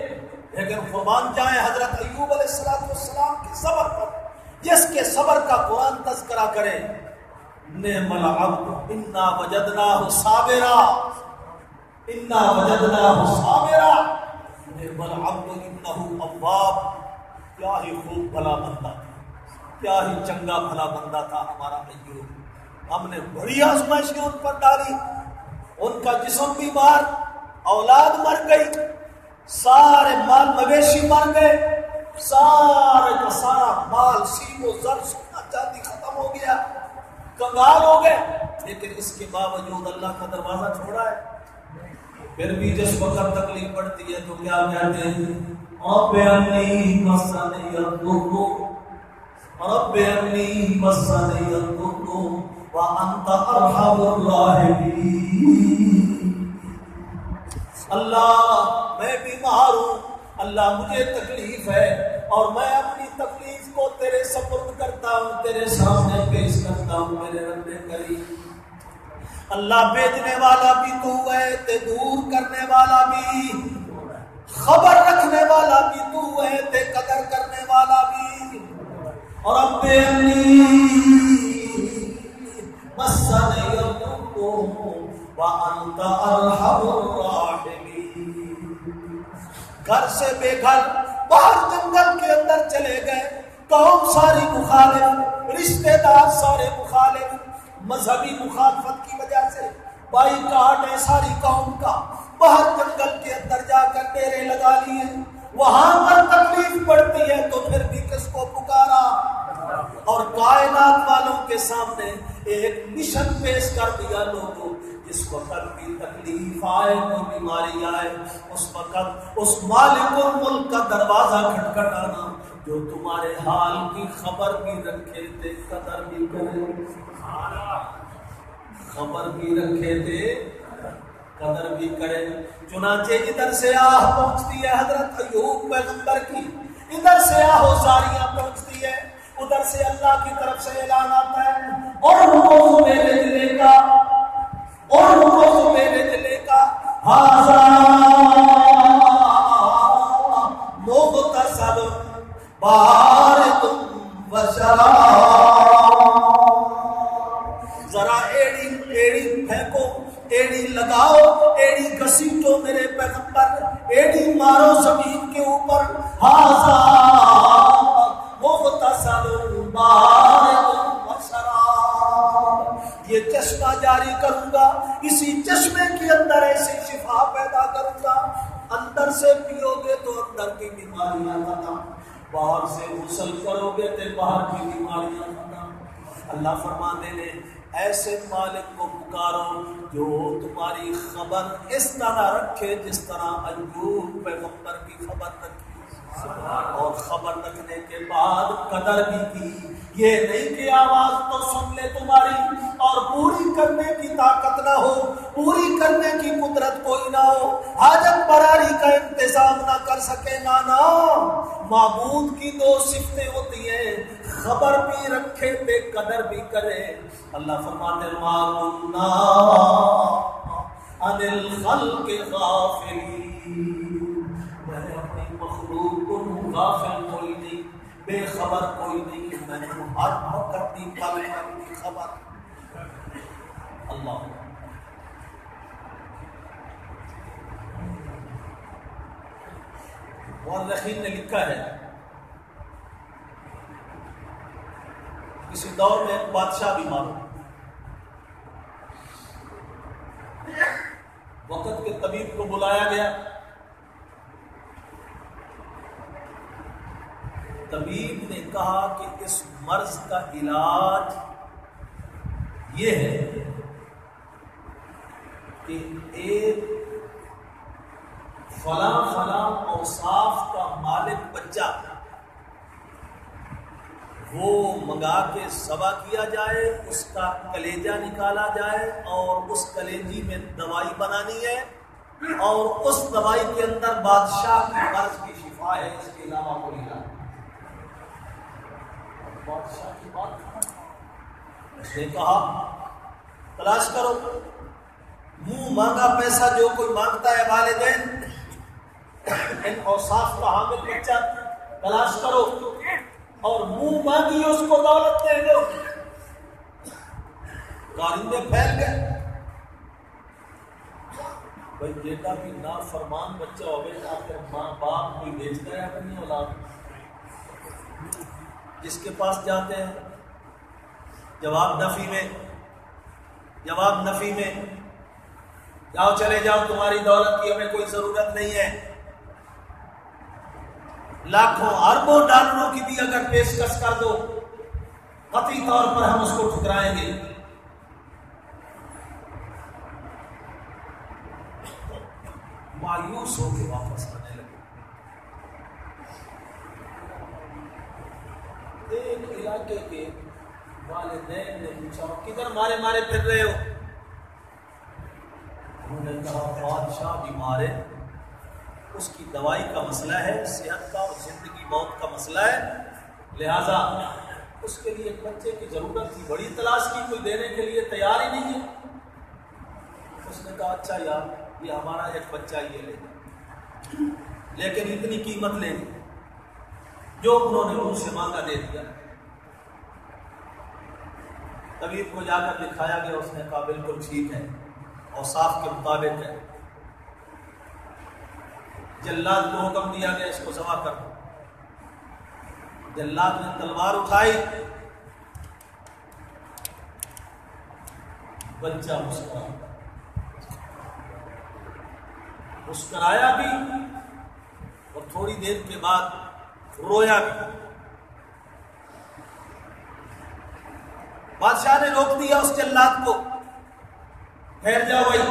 لیکن قربان جائیں حضرت ایوب علیہ السلام کے صبر پر، جس کے صبر کا قرآن تذکرہ کرے، نعم العبد انا وجدناہ صابرا، انا وجدناہ صابرا، نعم العبد انہ اواب، کیا ہی خوب بھلا بندہ تھا، کیا ہی چنگا بھلا بندہ تھا ہمارا ایوب، ہم نے بڑی آزمائشیں ان پر ڈالی، ان کا جسم بیمار، اولاد مر گئی، سارے مال مویشی مر گئے، سارے کا سارا مال سیم و زر سونا چاندی ختم ہو گیا، کنگال ہو گئے، لیکن اس کے باوجود اللہ کا دروازہ چھوڑا ہے۔ پھر بھی جس وقت تکلیف پڑتی ہے تو کیا کہتے ہیں؟ رب انی مسنی الضر رب انی مسنی الضر وانت ارحم الراحمین، اللہ میں بیمار ہوں، اللہ مجھے تکلیف ہے اور میں اپنی تکلیف کو تیرے سپرد کرتا ہوں، تیرے سامنے پیش کرتا ہوں میرے رب کریم۔ اللہ بھیجنے والا بھی تو ہے، تے دور کرنے والا بھی، خبر رکھنے والا بھی تو ہے، تے قدر کرنے والا بھی، اور رب انی مسنی الضر وانت ارحم الراحمین۔ گھر سے بے گھر باہر جنگل کے اندر چلے گئے، قوم ساری مخالف، رشتہ دار سارے مخالف، مذہبی مخالفت کی وجہ سے بائی کاٹ ہے ساری قوم کا، باہر جنگل کے اندر جا کر ڈیرے لگا لیے، وہاں پر تکلیف پڑتی ہے تو پھر بھی کس کو پکارا، اور کائنات والوں کے سامنے ایک مشن پیش کر دیا، لوگوں جس وقت بھی تکلیف آئے، کوئی بیماری آئے، اس وقت اس مالک الملک کا دروازہ کھٹکھٹانا جو تمہارے حال کی خبر بھی رکھے تھے، قدر بھی کرے، خبر بھی رکھے تھے، قدر بھی کرے۔ چنانچہ ادھر سے آہ پہنچتی ہے حضرت ایوب پیغمبر کی، ادھر سے آہ ساریاں پہنچتی ہے، ادھر سے اللہ کی طرف سے اعلان آتا ہے، اور وہ میرے دلے کا، اور وہ میرے دلے کا، ہاذا مغتسل بارد وشراب، ذرا ایڑی پھینکو، ایڑی لگاؤ، ایڑی گھسیٹو میرے پیغمبر، ایڑی مارو زمین کے اوپر، ہاذا مغتسل بارد وشراب، یہ چشمہ جاری کروں گا، اسی چشمے کے اندر ایسی شفا پیدا کروں گا، اندر سے پیو گے تو اندر کی بیماریاں ختم، باہر سے غسل کرو گے تو باہر کی بیماریاں ختم۔ اللہ فرماتے ہیں ایسے مالک کو پکارو جو تمہاری خبر اس طرح رکھے جس طرح ایوب پیغمبر کی خبر رکھی، اور خبر رکھنے کے بعد قدر بھی کی، یہ نہیں کہ آواز تو سن لے تمہاری اور پوری کرنے کی طاقت نہ ہو، پوری کرنے کی قدرت کوئی نہ ہو، حاجت براری کا انتظام نہ کر سکے، نانا معبود کی دو صفتیں ہوتی ہیں، خبر بھی رکھے بے قدر بھی کرے۔ اللہ فرماتے ہیں ما كنا عن الخلق غافلین، میں اپنی مخلوق کو غافل کوئی نہیں، بے خبر کوئی نہیں، میں نے ہر وقت کی پل کی خبر۔ اللہ مورخین نے لکھا ہے کسی دور میں ایک بادشاہ بیمار ہو، وقت کے طبیب کو بلایا گیا، طبیب نے کہا کہ اس مرض کا علاج یہ ہے کہ ایک فلاں فلاں اوصاف کا مالک بچہ وہ منگا کے ذبح کیا جائے، اس کا کلیجہ نکالا جائے اور اس کلیجی میں دوائی بنانی ہے، اور اس دوائی کے اندر بادشاہ کی مرض کی شفا ہے، اس کے علاوہ کوئی علاج نہیں۔ بادشاہ کی بات اس نے کہا تلاش کرو، منہ مانگا پیسہ جو کوئی مانگتا ہے والدین، ان اوصاف کا حامل بچہ تلاش کرو اور منہ مانگی اس کو دولت دے دو، کارندے پھیل گئے۔ بھائی بیٹا بھی نافرمان بچہ ہوگا، آخر ماں باپ کوئی بیچتا ہے اپنی اولاد، جس کے پاس جاتے ہیں جواب نفی میں جاؤ چلے جاؤ، تمہاری دولت کی ہمیں کوئی ضرورت نہیں ہے۔ لاکھوں اربوں ڈالروں کی بھی اگر پیشکش کر دو، قطعی طور پر ہم اس کو ٹھکرائیں گے۔ مایوس ہو کے واپس آنے لگے۔ ایک علاقے کے والدین نے پوچھا کدھر مارے پھر رہے ہو؟ انہوں نے کہا بادشاہ بیمار ہے، اس کی دوائی کا مسئلہ ہے، صحت کا اور زندگی موت کا مسئلہ ہے، لہذا اس کے لیے ایک بچے کی ضرورت تھی، بڑی تلاش کی، کوئی دینے کے لیے تیار ہی نہیں ہے۔ اس نے کہا اچھا یار یہ ہمارا ایک بچہ یہ لے گا، لیکن اتنی قیمت لے گی، جو انہوں نے ان سے مانگا دے دیا۔ طبیب کو جا کر دکھایا گیا، اس نے کہا بالکل ٹھیک ہے، اوصاف کے مطابق ہے۔ جلاد کو حکم دیا گیا اس کو ذبح کر دو۔ جلاد نے تلوار اٹھائی، بچہ مسکرایا بھی اور تھوڑی دیر کے بعد رویا بھی۔ بادشاہ نے روک دیا اس جلاد کو، ٹھہر جاؤ بھائی۔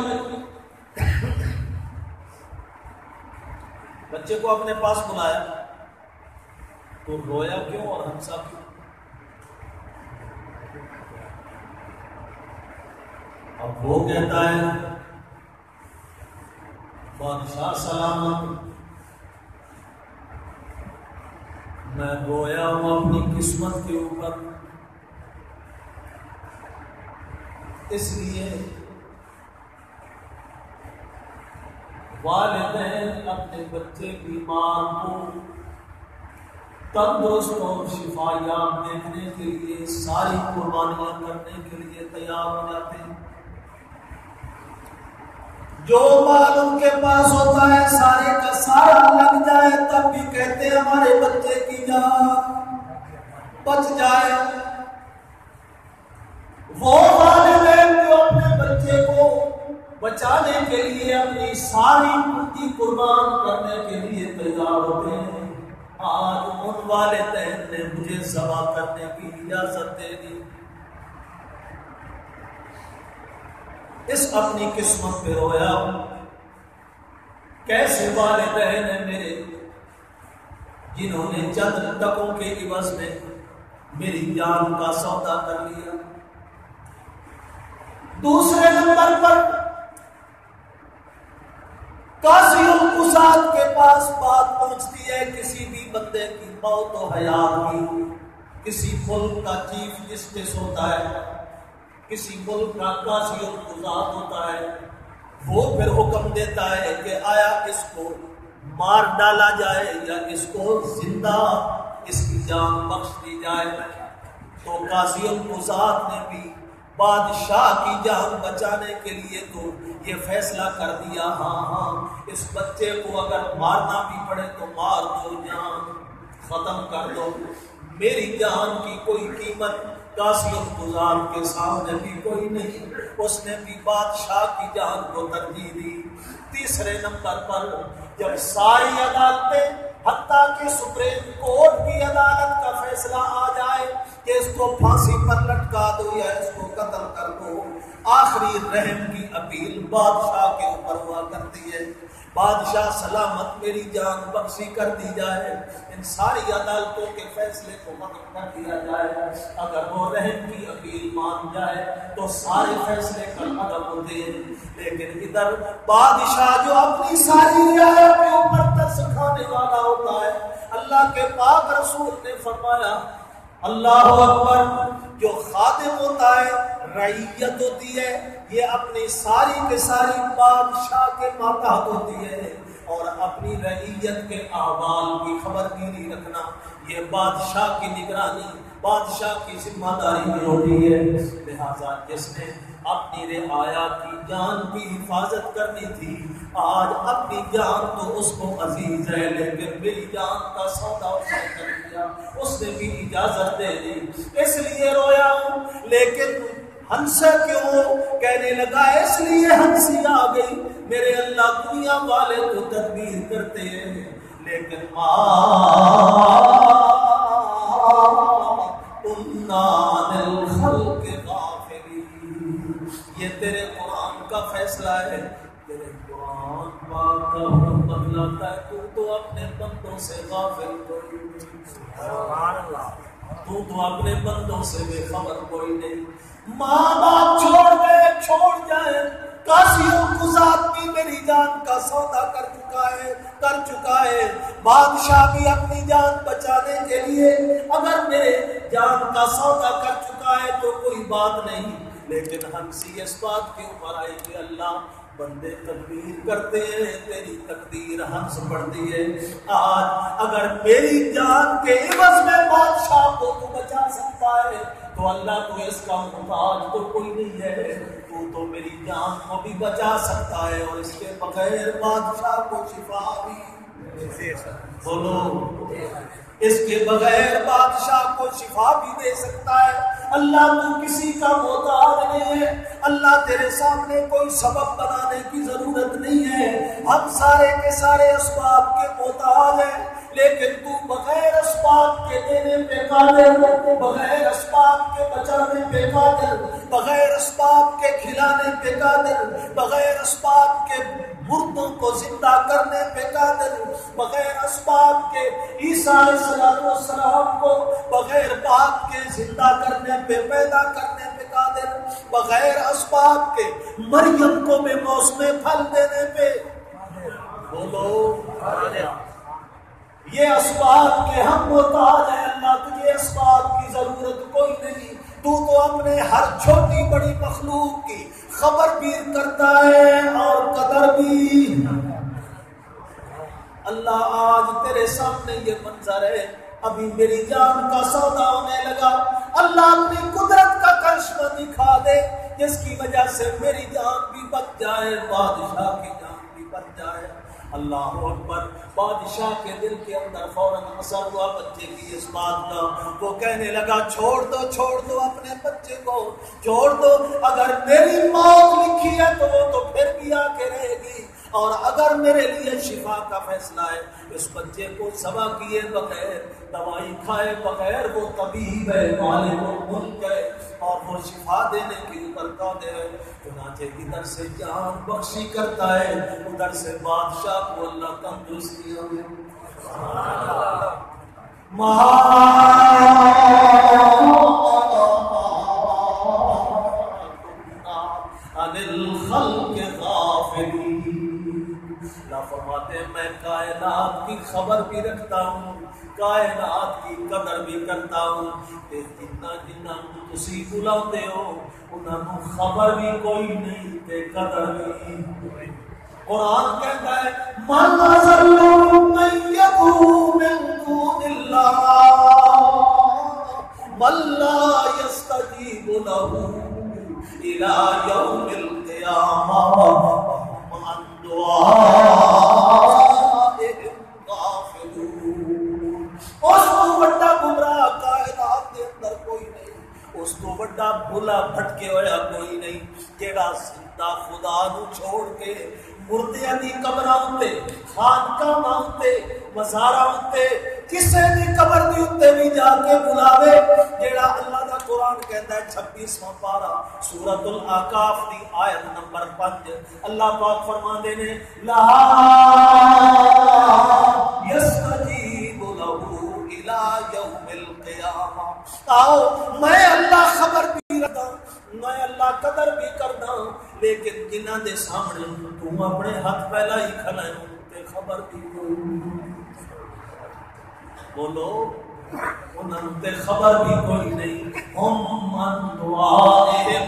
بچے کو اپنے پاس بلایا تو رویا کیوں اور ہنسا کیوں؟ اب وہ کہتا ہے بادشاہ سلامت، میں رویا ہوں اپنی قسمت کے اوپر، اس لیے والدین اپنے بچے بیمار کو تندرست اور شفا یاب دیکھنے کے لیے ساری قربانیاں کرنے کے لیے تیار ہو جاتے ہیں۔ جو مال ان کے پاس ہوتا ہے سارے کا سارا لگ جائے تب بھی کہتے ہیں ہمارے بچے کی جان بچ جائے۔ وہ والدین جو اپنے بچے کو بچانے کے لیے اپنی ساری پوری قربان کرنے کے لیے تیار ہوتے ہیں، آج ان والدین نے مجھے ذبح کرنے کی اجازت دے دی۔ اس اپنی قسمت پہ رویا، کیسے والدین ہیں میرے جنہوں نے چند ٹکوں کے عوض میں میری جان کا سودا کر لیا۔ دوسرے نمبر پر قاضی القضات کے پاس بات پہنچتی ہے کسی بھی بندے کی موت و حیات کی، کسی ملک کا چیف جسٹس ہوتا ہے، کسی ملک کا قاضی القضات ہوتا ہے، وہ پھر حکم دیتا ہے کہ آیا اس کو مار ڈالا جائے یا اس کو زندہ اس کی جان بخش دی جائے۔ تو قاضی القضات نے بھی بادشاہ کی جان بچانے کے لیے تو یہ فیصلہ کر دیا، ہاں اس بچے کو اگر مارنا بھی پڑے تو مار دو، جان ختم کر دو، میری جان کی کوئی قیمت قاضی القضات کے سامنے بھی کوئی نہیں۔ اس نے بھی بادشاہ کی جان کو ترجیح دی۔ تیسرے نمبر پر جب ساری عدالتیں حتیٰ کہ سپریم کورٹ کی عدالت کا فیصلہ آ جائے کہ اس کو پھانسی پر لٹکا دو یا اس کو قتل کر دو، آخری رحم کی اپیل بادشاہ کے اوپر ہوا کرتی ہے، بادشاہ سلامت میری جان بخشی کر دی جائے، ان ساری عدالتوں کے فیصلے کو ختم کر دیا جائے۔ اگر وہ رحم کی اپیل مان جائے تو سارے فیصلے کر ختم ہوتے ہیں، لیکن ادھر بادشاہ جو اپنی ساری رعایا کے اوپر ترس کھانے والا ہوتا ہے، اللہ کے پاک رسول نے فرمایا اللہ اکبر، جو خادم ہوتا ہے رعیت ہوتی ہے یہ اپنی ساری کے ساری بادشاہ کے ماتحت ہوتی ہے، اور اپنی رعیت کے اعمال کی خبرگیری رکھنا یہ بادشاہ کی نگرانی، بادشاہ کی ذمہ داری میں ہوتی ہے۔ لہذا جس نے اپنی رعایا کی جان کی حفاظت کرنی تھی، آج اپنی جان تو اس کو عزیز ہے، لیکن میری جان کا سودا اس نے کر دیا، اس نے بھی اجازت دے دی، اس لیے رویا ہوں۔ لیکن ہنسا کیوں؟ کہنے لگا اس لیے ہنسی آ گئی، میرے اللہ دنیا والے تو تدبیر کرتے ہیں، لیکن یہ تیرے قرآن کا فیصلہ ہے، تیرے قرآن پاک کا حکم بدلاتا ہے، تو اپنے بندوں سے غافل کوئی نہیں، تو اپنے بندوں سے بے خبر کوئی نہیں۔ ماں باپ چھوڑ گئے، چھوڑ جائیں، قاضیوں قضات بھی میری جان کا سودا کر چکا ہے، بادشاہ بھی اپنی جان بچانے کے لیے اگر میرے جان کا سودا کر چکا ہے تو کوئی بات نہیں، لیکن ہنسی اس بات کے اوپر آئی کہ اللہ بندے تدبیر کرتے ہیں، تیری تقدیر ہنس پڑتی ہے۔ آج اگر میری جان کے عوض میں بادشاہ کو تو بچا سکتا ہے تو اللہ تو اس کا محتاج تو کوئی نہیں ہے، تو میری جان کو بھی بچا سکتا ہے، اور اس کے بغیر بادشاہ کو شفا بھی بولو، اس کے بغیر بادشاہ کو شفا بھی دے سکتا ہے۔ اللہ تو کسی کا محتاج نہیں ہے، اللہ تیرے سامنے کوئی سبب بنانے کی ضرورت نہیں ہے، ہم سارے کے سارے اسباب کے محتاج ہیں، لیکن تو بغیر اسباب کے دینے پہ قادر، بغیر اسباب کے بچانے پہ قادر، بغیر اسباب کے کھلانے پہ قادر، بغیر اسباب کے مردوں کو زندہ کرنے پہ قادر، بغیر اسباب کے عیسیٰ علیہ السلام کو بغیر باپ کے زندہ کرنے پہ، پیدا کرنے پہ قادر، بغیر اسباب کے مریم کو بے موسم پھل دینے پہ بولو یہ اسباب کے ہم محتاج ہیں، اللہ تجھے اسباب کی ضرورت کوئی نہیں، تو اپنے ہر چھوٹی بڑی مخلوق کی خبر بھی کرتا ہے اور قدر بھی۔ اللہ آج تیرے سامنے یہ منظر ہے، ابھی میری جان کا سودا ہونے لگا، اللہ اپنی قدرت کا کرشمہ دکھا دے جس کی وجہ سے میری جان بھی بچ جائے، بادشاہ کی جان بھی بچ جائے۔ اللہ اکبر۔ بادشاہ کے دل کے اندر فوراً اثر ہوا بچے کی اس بات کا، وہ کہنے لگا چھوڑ دو اپنے بچے کو، چھوڑ دو، اگر میری موت لکھی ہے تو وہ تو پھر بھی آ کے رہے گی، اور اگر میرے لیے شفا کا فیصلہ ہے اس بچے کو ذبح کیے بغیر، دوائی کھائے بغیر، وہ طبیب ہے، مالک الملک ہے، اور وہ شفا دینے کے اوپر قادر ہے۔ چنانچہ ادھر سے جان بخشی کرتا ہے، ادھر سے بادشاہ کو اللہ تندرستیاں دے۔ فرماتے میں کائنات کی خبر بھی رکھتا ہوں، کائنات کی قدر بھی کرتا ہوں، کہ جنہ تسی بلاتے ہو انہاں نوں خبر بھی کوئی نہیں تے قدر بھی۔ قرآن کہتا ہے من اضل من يدعو من دون اللہ من لا يستجیب له الى یوم القیامہ وهم عن دعائهم غافلون۔ اس تو بڑا گمراہ کائنات کے اندر کوئی نہیں، اس تو بڑا بھلا بھٹکے ہویا کوئی نہیں، جیڑا زندہ خدا نو چھوڑ کے مردیاں دی قبراں اُتے، خانقاہ اُتے، مزاراں اُتے، کسے دی قبر دی اُتے بھی جا کے بلاوے، جیڑا اللہ دا قرآن کہتا ہے 26واں پارہ سورۃ الاعقاف دی آیت نمبر 5، اللہ پاک فرماندے نے لا یستجیب لہ الی یوم القیامہ۔ آؤ میں اللہ خبر بھی رکھتا ہوں، میں اللہ قدر بھی کرتا ہوں، لیکن جنہاں دے سامنے تم اپنے ہاتھ پھیلا ہی کھڑا ہے تے خبر بھی کوئی بولو، انہاں تے خبر بھی کوئی نہیں، ہم من دعائهم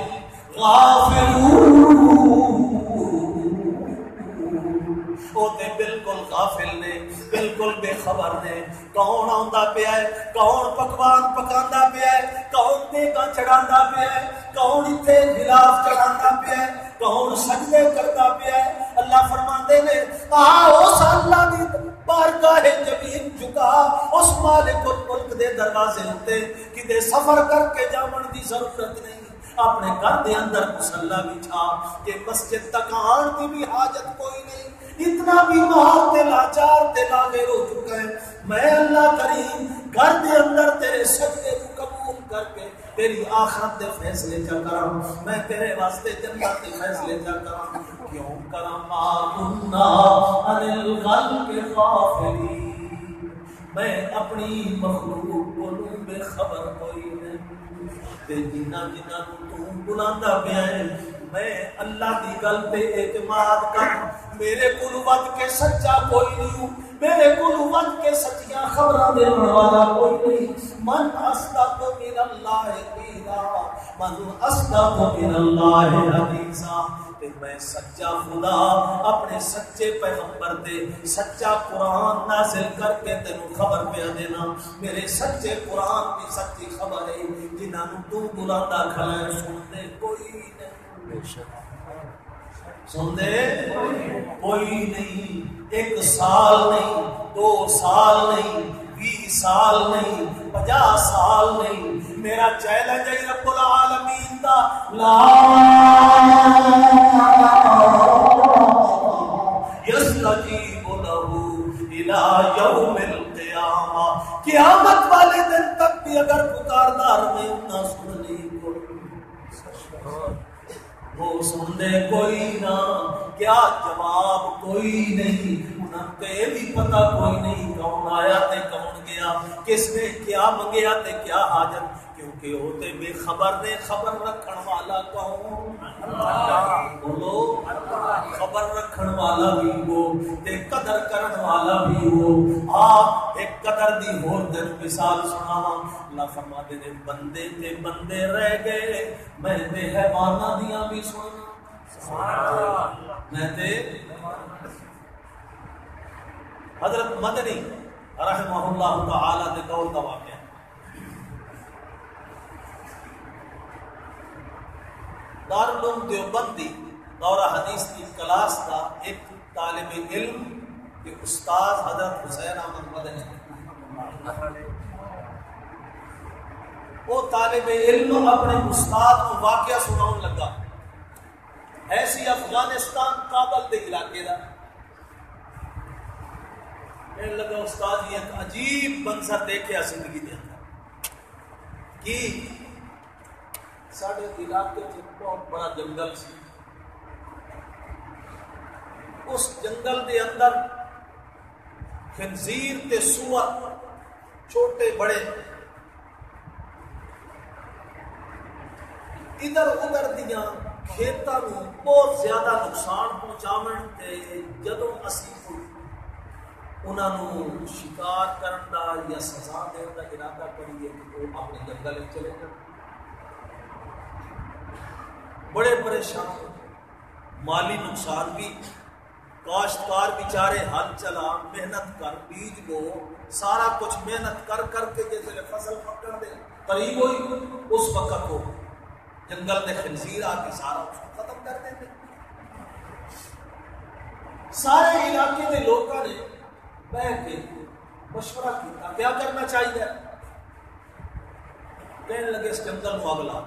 تے بالکل غافل نے، بالکل بے خبر نے. کون آندا پیا ہے، کون پکوان پکاندا پیا ہے، کون دیگاں چڑھاندا پیا ہے، کون ایتھے غلاف چڑھاندا پیا ہے، کون سجدے کردا پیا ہے. اللہ فرماندے نے اس اللہ دی بارگاہ جمیل جھکا، اس مالک الملک دے دروازے اُتے کدے سفر کر کے جاون دی ضرورت نہیں. اپنے گھر دے اندر مصلی بچھا کہ مسجد تک آن کی بھی حاجت کوئی نہیں. اتنا بیمار تے لاچار تے لاغیر ہو چکا ہے. میں اللہ کریم گھر دے اندر تیرے سجدے کو قبول کر کے تیری آخرت دے فیصلے چا کراں، میں تیرے واسطے جنت دے فیصلے چا کراں. کیوں کراں ما کنا عن الخلق غافلین، میں اپنی مخلوق کو بے خبر کوئی نہیں. جنہ جنہ تو بلاندا پیا ہے، میں اللہ دی گل تے اعتماد کر. میرے کول ود کے سچا کوئی نہیں ہوں، میرے کول ود کے سچیاں خبراں دین والا کوئی نہیں. من اصدق من اللہ قیلا، من اصدق من اللہ حدیثا. میں سچا خدا اپنے سچے پیغمبر دے سچا قرآن نازل کر کے تینوں خبر پیا دینا. میرے سچے قرآن کی سچی خبر ہے، جنہاں تو بلاندا کھڑا ہے سنتے کوئی نہیں، سنتے کوئی نہیں. 1 سال نہیں، 2 سال نہیں، 20 سال نہیں، 50 سال نہیں. میرا چیلنج ہے رب العالمین دا، لا یستجیب لہ الی یوم القیامہ. قیامت والے دن تک بھی اگر پکاردار میں نہ سننی وہ سن دے کوئی نہ، کیا جواب کوئی نہیں. انہاں تے بھی پتہ کوئی نہیں کون آیا تے کون گیا، کس نے کیا منگیا تے کیا حاجت. کیونکہ ہوتے بے خبر نے. خبر رکھن والا کون؟ بولو، خبر رکھن والا بھی ہو تے قدر کرن والا بھی ہو. ایک قدر دی ہور دن مثال سناواں. اللہ فرماتے نے بندے تے بندے رہ گئے، میں تے حیواناں دیاں بھی سننا. میں تے حضرت مدنی رحمہ اللہ تعالی دے قول کا واقعہ. دارالعلوم دیوبندی دورہ حدیث کی کلاس کا ایک طالب علم کے استاد حضرت حسین احمد مدنی، وہ طالب علم اپنے استاد کو واقعہ سناؤں لگا. ایسی افغانستان کابل کے علاقے کا کہنے لگا استاد یہ ایک عجیب منظر دیکھا زندگی کے اندر کہ سارے علاقے سے بہت بڑا جنگل سی. اس جنگل دے اندر خنزیر تے سور چھوٹے بڑے ادھر ادھر دیاں کھیتاں نوں بہت زیادہ نقصان پہنچاون تے جدوں اسی انہاں نوں شکار کرن دا یا سزا دین دا ارادہ کریے کہ وہ اپنے جنگل وچ چلے جان. بڑے پریشان، مالی نقصان بھی. کاشتکار بیچارے ہل چلا، محنت کر بیج لو، سارا کچھ محنت کر کر کے جیسے فصل پکڑ دے قریب ہوئی اس وقت ہو جنگل میں خنزیر آ کے سارا اس کو ختم کر دیتے. سارے علاقے کے لوگوں نے بیٹھ کے مشورہ کیا کیا کرنا چاہیے. کہنے لگے اس جنگل کو اگ لا،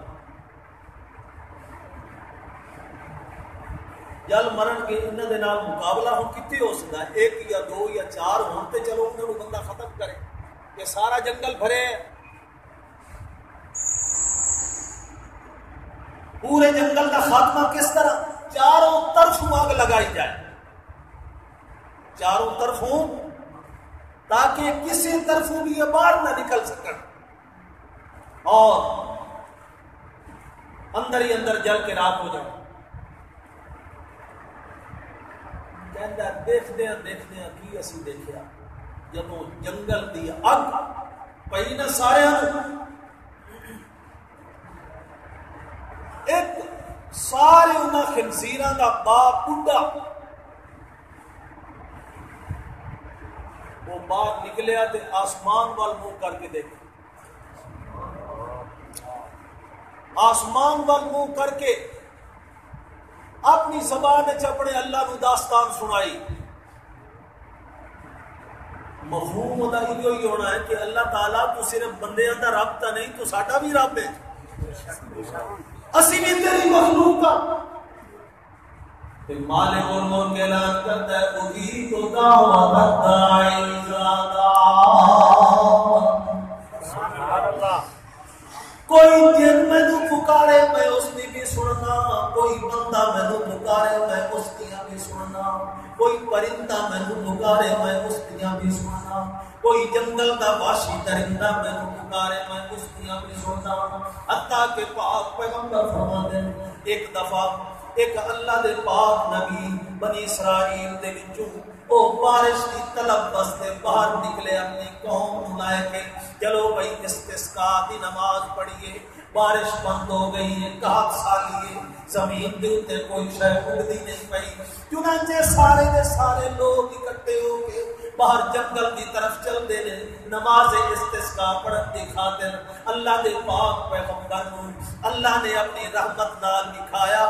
جل مرن کے انہوں کے نام مقابلہ ہو کتنے ہو سکتا ہے، 1 یا 2 یا 4 ہوتے چلو انہوں نے بندہ ختم کرے کہ سارا جنگل بھرے. پورے جنگل کا خاتمہ کس طرح؟ چاروں طرف آگ لگائی جائے، چاروں طرفوں، تاکہ کسی طرفوں بھی یہ باہر نہ نکل سکن اور اندر ہی اندر جل کے راکھ ہو جائے. دیکھتے ہیں کی اسی دیکھا جب جنگل دی اگ پئی نہ سارے ایک سارے انہاں خنزیراں دا باپ بڈھا وہ باہر نکلیا تے آسمان وال منہ کر کے دیکھا، آسمان وال منہ کر کے اپنی زبان وچ اپنے اللہ نو داستان سنائی۔ مفہوم ہوتا ہی ہونا ہے کہ اللہ تعالیٰ تو صرف بندیاں دا رب تا نہیں، تو ساڈا بھی رب ہے، اسی بھی تیری مخلوق کا۔ مالک الملک کے اعلان کرتا ہے اجیب دعوت الداعی اذا دعان۔ سبحان اللہ۔ کوئی جن میں تو پکارے میں اس کی بھی سننا، کوئی بندہ میں تو پکارے میں اس کی بھی سننا، کوئی پرندہ میں تو پکارے میں اس کی بھی سننا، کوئی جنگل کا وحشی درندہ میں تو پکارے میں اس کی بھی سننا۔ حتیٰ کہ پاک پیغمبر فرماتے ہیں ایک دفعہ ایک اللہ دے پاک نبی بنی اسرائیل دے وچوں او بارش کی طلب واسطے باہر نکلے اپنی قوم نوں لے کے، چلو بھائی استسقاء دی نماز پڑھیے، بارش بند ہو گئی ہے، کہاں سالیے زمین دے اوتے کوئی شے اگدی نہیں پئی، چنانچہ سارے دے سارے لوگ اکٹھے ہو کے باہر جنگل کی طرف چل دے نے نماز استسقاء پڑھن دی خاطر۔ اللہ دے پاک پیغمبر نوں اللہ نے اپنی رحمت نال دکھایا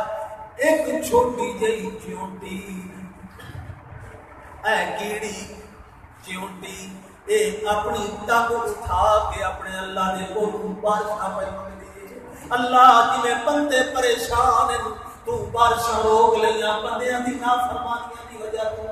ایک چھوٹی جئی چیونٹی، اے کیڑی چیونٹی، اے اپنی ٹنگ اٹھا کے اپنے اللہ دے کولوں بارشاں پئی منگدی ہے۔ اللہ جویں بندے پریشان ہیں تو بارشاں روک لیاں بندیاں دی نافرمانیاں دی وجہ تو،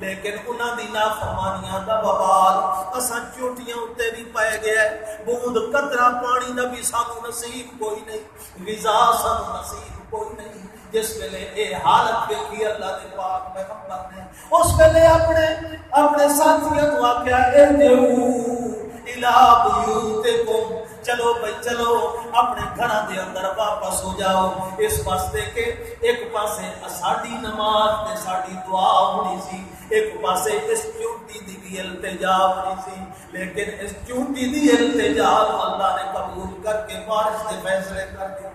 لیکن انہاں دی نافرمانیاں دا وبال اساں چوٹیاں اتے بھی پے گیا ہے، بوند قطرہ پانی دا بھی سانو نصیب کوئی نہیں، غذا سانو نصیب کوئی نہیں۔ جس ویلے اے حالت دیکھی اللہ دے پاک پیغمبر نے اس ویلے اپنے ساتھیوں کو آخیا ارجعوا الی بیوتکم، چلو بھائی چلو اپنے گھراں دے اندر واپس ہو جاؤ، اس واسطے کہ ایک پاسے ساڈی نماز تے ساڈی دعا ہونی سی، ایک پاسے اس چونٹی دی بھی التجا ہونی سی، لیکن اس چونٹی دی التجا اللہ نے قبول کر کے بارش کے فیصلے کر دیتے۔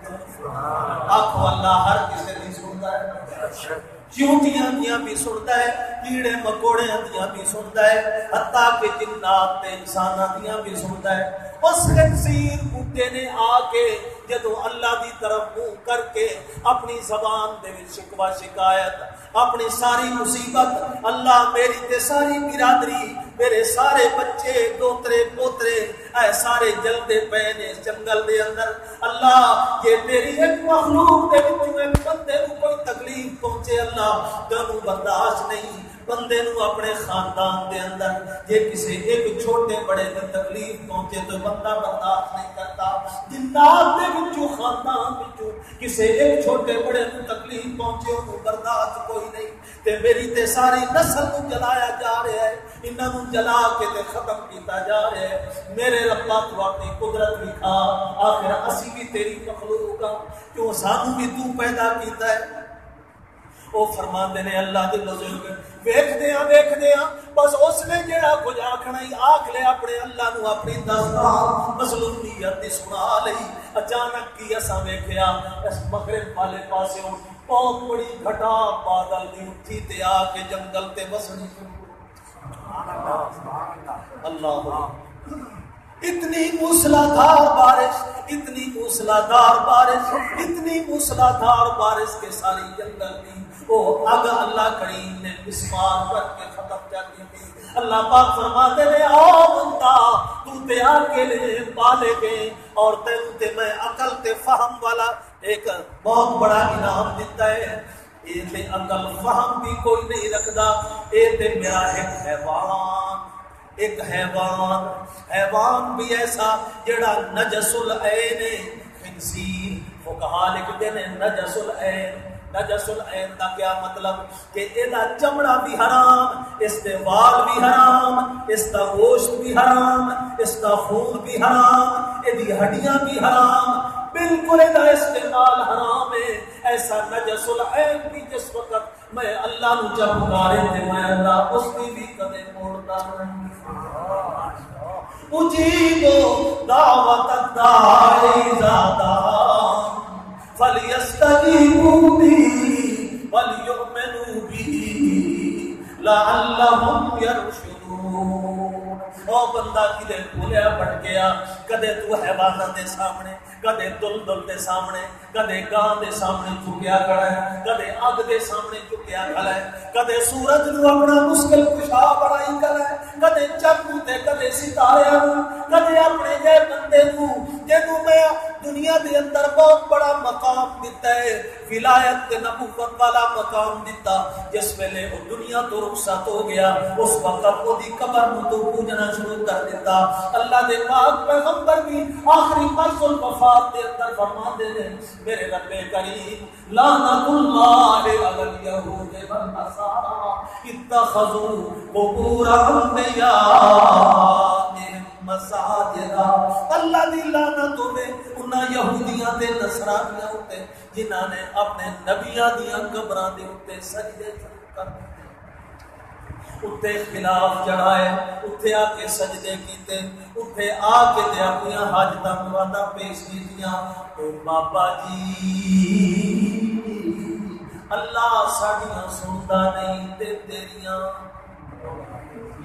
آخو اللہ ہر کسی دی سنتا ہے، چیونٹیاں دیاں بھی سنتا ہے، کیڑے مکوڑیاں دیاں بھی سنتا ہے، حتیٰ کہ جنات تے انساناں دیاں بھی سنتا ہے۔ اس خنزیر بوٹے نے آ کے جدو اللہ دی طرف منہ کر کے اپنی زبان دے وچ شکوہ شکایت، اپنی ساری مصیبت، اللہ میری تے ساری برادری، میرے سارے بچے دوترے پوترے اے سارے جلدے پے نے جنگل دے اندر، اللہ یہ تیری ایک مخلوق دے وچوں ایک بندے نوں کوئی تکلیف پہنچے اللہ تینوں برداشت نہیں، بندے نوں اپنے خاندان دے اندر جے کسی ایک چھوٹے بڑے تے تکلیف پہنچے تو بندہ برداشت نہیں کرتا، جنات دے وچوں خاندان وچوں کسی ایک چھوٹے بڑے نوں تکلیف پہنچے انہوں برداشت کوئی نہیں، تے میری تے ساری نسل نوں جلایا جا رہا ہے، انہاں نوں جلا کے تے ختم کیتا جا رہا ہے، میرے ربا تو اپنی قدرت دکھا، آخر اسی بھی تیری مخلوق ہاں، کیوں سانوں بھی تو پیدا کیتا ہے۔ وہ فرماندے نے اللہ دے بزرگ ویکھدے ہاں بس اس نے جڑا کچھ آکھنا ہی آکھ لے اپنے اللہ نو اپنی داستان مظلومیت دی سنا لئی۔ اچانک کی اساں ویکھیا اس مغرب والے پاسے بہت بڑی گھٹا بادل دی اٹھی تے آ کے جنگل تے وسنی اللہ اتنی موسلادھار بارش، اتنی موسلادھار بارش، اتنی موسلادھار بارش کے ساری جنگل دی وہ اگ اللہ کریم نے مسمار کر کے ختم کر دی تھی۔ اللہ پاک فرماتے ہیں آ بندہ تو تے آکے لے پالے گئے اور تینوں تے میں عقل تے فہم والا ایک بہت بڑا انعام دیتا ہے۔ اے تے عقل فہم بھی کوئی نہیں رکھدا، اے تے میرا ایک حیوان بھی ایسا جڑا نجس العین خنزیر، فقہا لکھتے ہیں نجس العین، نجس العین دا کیا مطلب کہ ایدا چمڑا بھی حرام، اس دے وال بھی حرام، اس دا گوشت بھی حرام، اس دا خون بھی حرام، ایدی ہڈیاں بھی حرام، بالکل ایدا استعمال حرام ہے۔ ایسا نجس العین بھی جس وقت میں اللہ نو جب پکارے تے میں اللہ اس کی بھی کدے موڑتا نہیں۔ اجیبو دعوت الداعی اذا دعان فلیستجیبوا لِيُؤْمِنُوا بِهِ وَلْيُؤْمِنُوا بِهِ لَعَلَّهُمْ يَرْشُدُونَ۔ او بندہ کدے بھولیا بھٹکیا، کدے تو حیواناں دے سامنے، کدے دلدل دے سامنے، کدے گاں دے سامنے جھکیا کھڑا ہے، کدے اگ دے سامنے جھکیا کھڑا ہے، کدے سورج نو اپنا مشکل کشا بنائی کھڑا ہے، کدے چند تے کدے ستارے نو، کدے اپنے جے بندے نو جنوں میں دنیا دے اندر بہت بڑا مقام دیتا ہے، ولایت تے نبوت والا مقام دیتا، جس ویلے وہ دنیا تو رخصت ہو گیا اس وقت وہ دی قبر نو تو پوجنا شروع کر دیتا۔ اللہ دے پاک پیغمبر بھی آخری مرض الوفات دے اندر فرما دے دے میرے رب کریم لعنت اللہ علی الیہود والنصارى اتخذوا قبور انبیاء مساجد۔ اللہ دی لعنت ہوے انہاں یہودیاں تے نصرانیاں تے جنہاں نے اپنے نبیاں دیاں قبراں دے اوتے سجدے شروع کر دیتے، اتنے خلاف چڑھائے، اتنے آ کے سجدے کیتے، اتنے آ کے تے اپنی حاجتاں مراداں پیش کیتیاں۔ او بابا جی اللہ ساڈیاں سندا نہیں تے تیریاں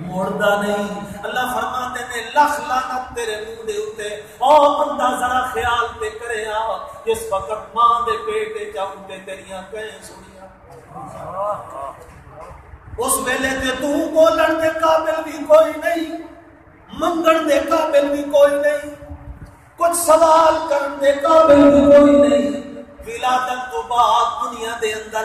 موڑدا نہیں۔ اللہ فرماتے نے لکھ لعنت تیرے منہ دے اوتے، او بندہ ذرا خیال تے کرے آ جس وقت ماں دے پیٹ وچ اونتے تیریاں کہیں سنیاں، اس ویلے تے تو بولن دے قابل بھی کوئی نہیں، منگن دے قابل بھی کوئی نہیں، کچھ سوال کرن دے قابل بھی کوئی نہیں۔ ولادت تو بعد دنیا دے اندر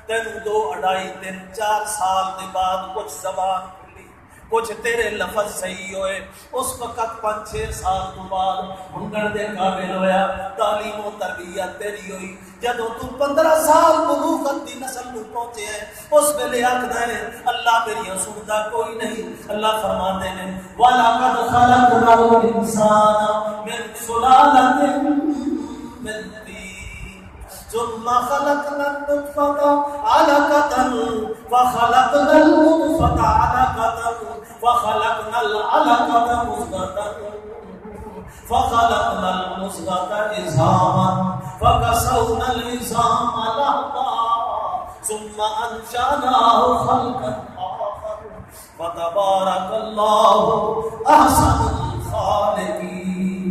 تینوں 2 2.5 3 4 سال دے بعد کچھ زبان کھلی، کچھ تیرے لفظ صحیح ہوئے، اس وقت 5 6 سال تو بعد منگن دے قابل ہویا، تعلیم و تربیت تیری ہوئی۔ جدوں تو 15 سال بلوغت دی نسل نو پہنچے ہیں اس ویلے آکھدا ہے اللہ میری سندا کوئی نہیں۔ اللہ فرماتے ہیں وَلَقَدْ خَلَقْنَا الْإِنسَانَ مِنْ سُلَالَةٍ مِنْ طِينٍ ثُمَّ خَلَقْنَا النُّطْفَةَ عَلَقَةً فَخَلَقْنَا النُّطْفَةَ عَلَقَةً فَخَلَقْنَا الْعَلَقَةَ مُضْغَةً فخلقنا المضغة عظاما فكسونا العظام لحما ثم أنشأناه خلقا آخر فتبارك الله أحسن الخالقين۔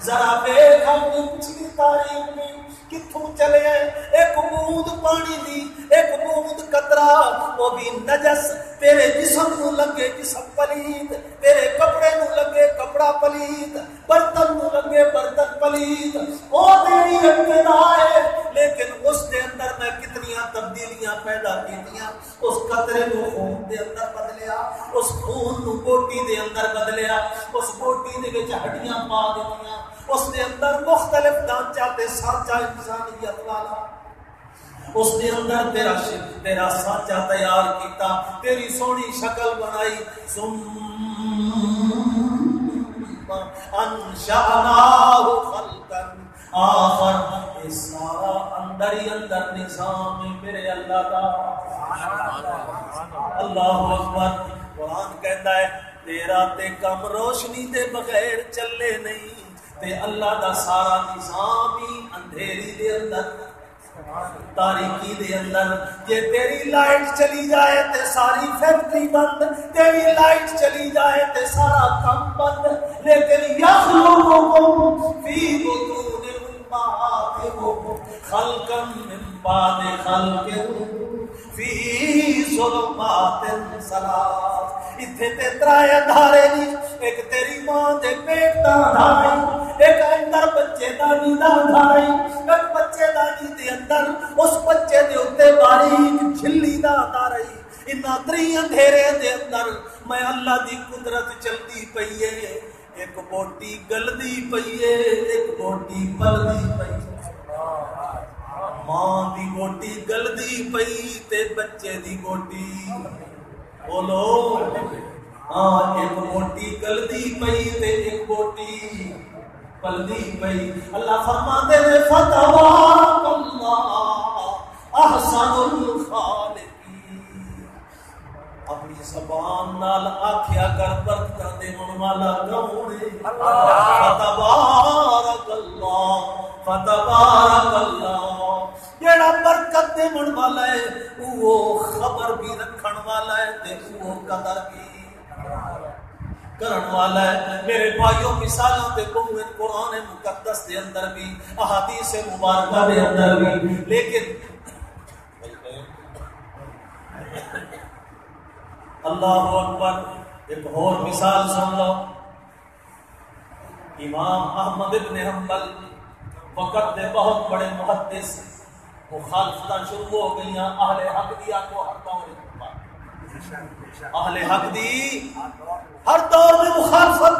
ذرا دیکھ اپنی پچھلی تاریخ میں کتوں چلے ہیں، ایک بوند پانی دی، ایک بوند قطرہ، وہ بھی نجس تیرے جسم نو لگے جسم پلید، تیرے کپڑے نو لگے کپڑا پلید، برتن نو لگے برتن پلید، وہ تیری ابتدا ہے، لیکن اس دے اندر میں کتنیاں تبدیلیاں پیدا کیتیاں۔ اس قطرے نو خون دے اندر بدلیا، اس خون نو بوٹی دے اندر بدلیا، اس بوٹی دے وچ ہڈیاں پا دتیاں، اس دے اندر مختلف ڈھانچہ تے سانچہ انسانیت والا، اس دے اندر تیرا سانچہ تیار کیتا، تیری سونی شکل بنائی۔ ثم انشأناہ خلقا آخر، یہ سارا اندر ہی اندر نظام میرے اللہ کا۔ اللہ اکبر۔ قرآن کہتا ہے تیرا تے کم روشنی دے بغیر چلے نہیں، تے اللہ دا سارا نظام ہی اندھیری دے اندر، تاریکی دے اندر۔ جے تیری لائٹ چلی جائے تے ساری فیکٹری بند، تیری لائٹ چلی جائے تے سارا کام بند، لیکن یخلقکم فی بطون امہاتکم خلقا من بعد خلق فی ظلمات ثلاث۔ اتھے تے 3 اندھارے نہیں، ایک تیری ماں دے پیٹ دا اندھارا، ایک اندر بچے دا نیندہ اندھارا، ایک بچے دا نیندے اندر اس بچے دے اتے باریک جھلی دا اندھارا۔ انہاں 3 اندھیرے دے اندر میں اللہ دی قدرت چلتی پئی ہے، ایک بوٹی گلدی پئی ہے، ایک بوٹی پلدی پئی ہے۔ ماں دی بوٹی گلدی پئی تے بچے دی بوٹی بولو ہاں، ایک بوٹی گلدی پئی تے ایک بوٹی پلدی پئی۔ اللہ فرماتے ہیں فتبارک اللہ احسن الخالقین۔ اپنی زبان نال آکھیا کر برکتاں دیون والا کون ہے؟ فتبارک اللہ، فتبارک اللہ۔ جڑا برکت دیون والا ہے وہ خبر بھی رکھن والا ہے تے وہ قدر بھی کرن والا ہے. میرے بھائیوں مثالوں تے قرآن مقدس دے اندر بھی احادیث مبارکہ دے اندر بھی. لیکن اللہ اکبر ایک اور مثال سن لو. امام احمد ابن حنبل وقت دے بہت بڑے محدث، مخالفتاں شروع ہو گئی اہل حق دی کو ہر دور اہل حق دی ہر دور میں مخالفت.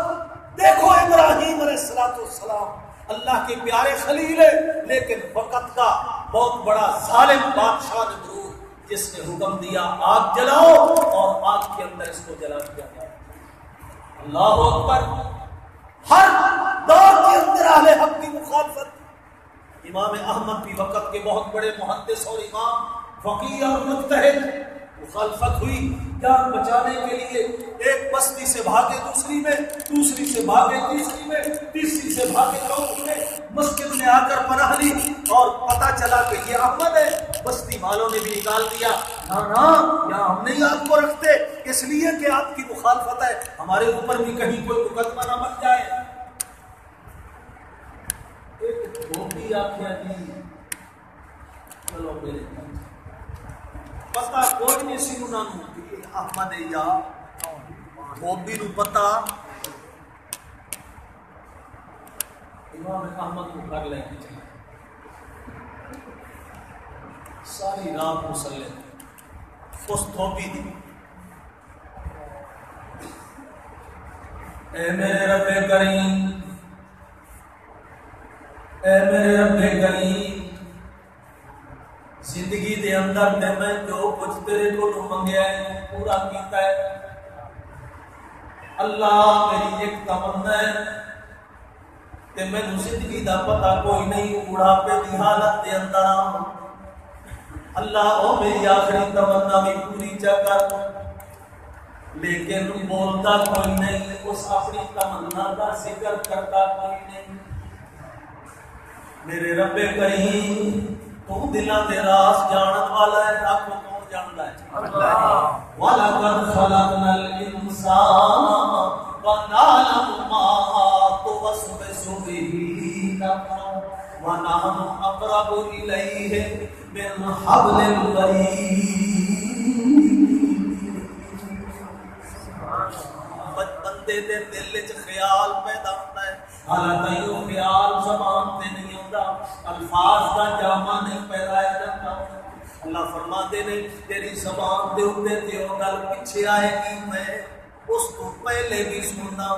دیکھو ابراہیم علیہ السلام اللہ کے پیارے خلیل ہے، لیکن وقت کا بہت بڑا ظالم بادشاہ نمرود جس نے حکم دیا آگ جلاؤ اور آگ کے اندر اس کو جلا دیا گیا. اللہ اکبر. ہر دور کے اندر اہل حق کی مخالفت. امام احمد بھی وقت کے بہت بڑے محدث اور امام فقیہ اور مجتہد، مخالفت ہوئی جان بچانے کے لیے. ایک بستی سے بھاگے دوسری میں، دوسری سے بھاگے تیسری میں، تیسری سے بھاگے چوتھی میں، مسجد میں آ کر پناہ لی اور پتہ چلا کہ یہ احمد ہے. بستی والوں نے بھی نکال دیا، نہ یہاں ہم نہیں آپ کو رکھتے اس لیے کہ آپ کی مخالفت ہے، ہمارے اوپر بھی کہیں کوئی مقدمہ نہ بن جائے. ایک دھوبی آخیا جی چلو میرے پتا کوئی نہیں سی انہوں نے احمد یا دھوبی نو پتا امام احمد کو گھر لے کے چلے. ساری رات مسلے اس دھوبی دی. اے میرے رب کریم، اے میرے رب کریم، زندگی دے اندر تے میں جو کچھ تیرے کو منگیا ہے پورا کیتا ہے. اللہ میری ایک تمنا ہے کہ میں زندگی دا پتہ کوئی نہیں، بڑھاپے دی حالت دے اندر اللہ او میری آخری تمنا بھی پوری چا کر. لیکن بولتا کوئی نہیں، اس اپنی تمنا کا ذکر کرتا کوئی نہیں. میرے رب کریم تو دلاں دے راز جانن والا ہے، آپ کو کون جاندا ہے؟ اللہ. وَلَقَدْ خَلَقْنَا الْإِنسَانَ وَنَعْلَمُ مَا تُوَسْوِسُ بِهِ نَفْسُهُ وَنَحْنُ أَقْرَبُ إِلَيْهِ مِنْ حَبْلِ الْوَرِيدِ. بندے دے دل وچ خیال پیدا ہوتا ہے، حالانکہ وہ خیال زبان تے نہیں ہوتا، الفاظ کا جامع نہیں پہنایا جاتا. اللہ فرماتے نے تیری زبان دے اوپر تے او گل پیچھے آئے گی، میں اس تو پہلے بھی سننا،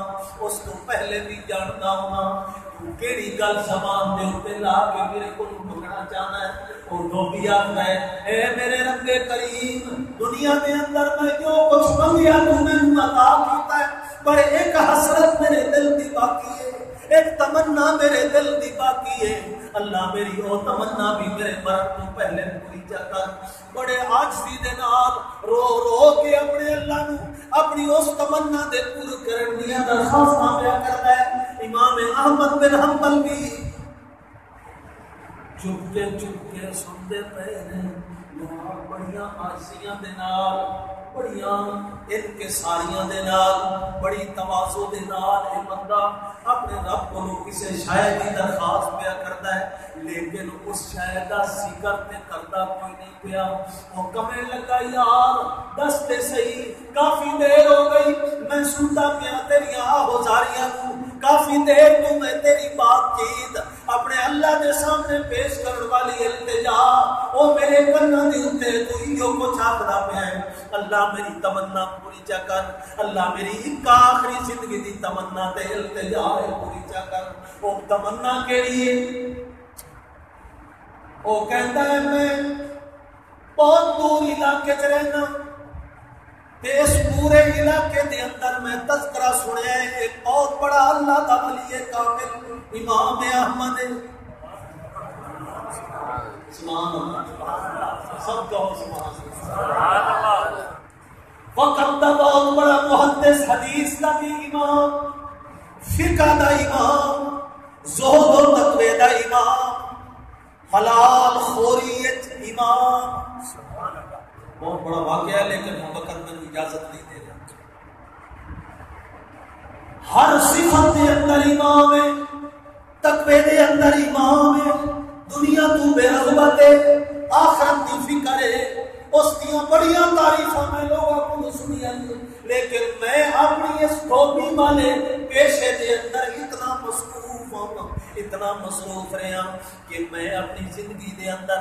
اس تو پہلے بھی جانتا ہوں کیڑی گل زبان دے اوپر لا کے میرے کو منگنا چاہنا ہے. اور دھوبی آتا ہے اے میرے رب کریم، دنیا دے اندر میں جو کچھ منگیا تو نے عطا کیتا ہے، پر ایک حسرت میرے دل دی باقی ہے، ایک تمنا میرے دل دی باقی ہے. اللہ میری او تمنا بھی میرے مرن تو پہلے پوری جا کر. بڑے عاجزی دے نال رو رو کے اپنے اللہ نو اپنی اس تمنا دے پور کرن دی درخواستاں پیا کردا ہے. امام احمد بن حنبل بھی چپ کے سنتے پے نے، بڑیاں عاجزیاں دے نال، بڑیاں انکساریاں دے نال، بڑی تواضع دے نال اے بندہ اپنے رب کو کسی شے دی درخواست پیا کرتا ہے، لیکن اس شے دا ذکر تے کرتا کوئی نہیں پیا. وہ کمے لگا یار دس تے صحیح، کافی دیر ہو گئی میں سنتا پیا تیری آہوزاریاں کو، کافی دیر تو میں تیری بات چیت اپنے اللہ دے سامنے پیش کرنے والی التجا او میرے کنا دے اوتے تو ایو کچھ آکھدا پیا ہے. اللہ میری تمنا پوری چا کر، اللہ میری ایک آخری زندگی دی تمنا تے التجا ہے پوری چا کر. او تمنا کیڑی ہے؟ او کہتا ہے میں بہت دور علاقے چ رہنا تے اس پورے علاقے دے اندر میں تذکرہ سنیا ہے ایک بہت بڑا اللہ دا ولی کامل امام احمد ہے. سبحان اللہ، سب کہو سبحان اللہ. وقت دا بہت بڑا محدث، حدیث دا بھی امام، فقہ دا امام، زہد و تقوی دا امام، حلال خوریت امام. بہت بڑا واقعہ ہے لیکن وقت میں اجازت نہیں دے رہا. ہر صفت کے اندر امام ہے، تقوی دے اندر امام ہے. دنیا تو بے رغبت ہے، آخرت کی فکر ہے. اس دیاں بڑیاں تعریفاں میں لوگوں کو سنیاں، لیکن میں اپنی اس ٹوپی والے پیشے دے اندر اتنا مصروف رہا کہ میں اپنی زندگی دے اندر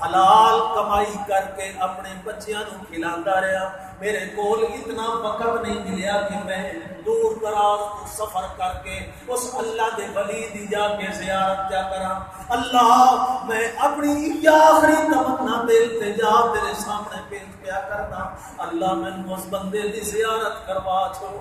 حلال کمائی کر کے اپنے بچیاں نو کھلاندا رہا. میرے کول اتنا وقت نہیں ملیا کہ میں دور دراز کو سفر کر کے اس اللہ دے ولی دی جا کے زیارت کیا کراں. اللہ میں اپنی آخری تمنا دے التجا تیرے سامنے پیش کیا کرنا. اللہ میں اس بندے دی زیارت کروا چھوڑ.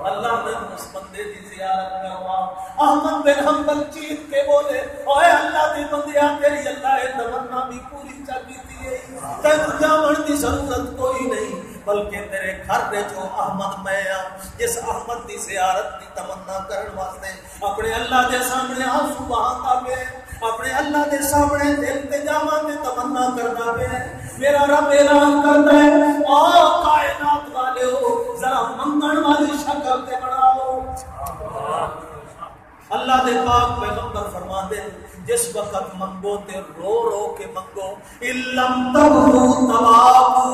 اللہ نے اس بندے دی زیارت کروا. احمد بن حنبل چیخ کے بولے اوے اللہ دی بندیا تیری اللہ اے تمنا بھی پوری چا کیتی ہے. تینوں جاون دی ضرورت کوئی نہیں بلکہ تیرے گھر دے جو احمد میں جس احمد دی زیارت دی تمنا کرن واسطے اپنے اللہ دے سامنے آنسو بہاندا پیا، اپنے اللہ دے سامنے التجاواں دی تمنا کردا پیا. میرا رب اعلان کردا ہے او کائنات والے ہو ذرا منگن والی شکل تے بناؤ. اللہ دے پاک پیغمبر فرماندے جس وقت منگو تے رو رو کے منگو. علم تبو تبابو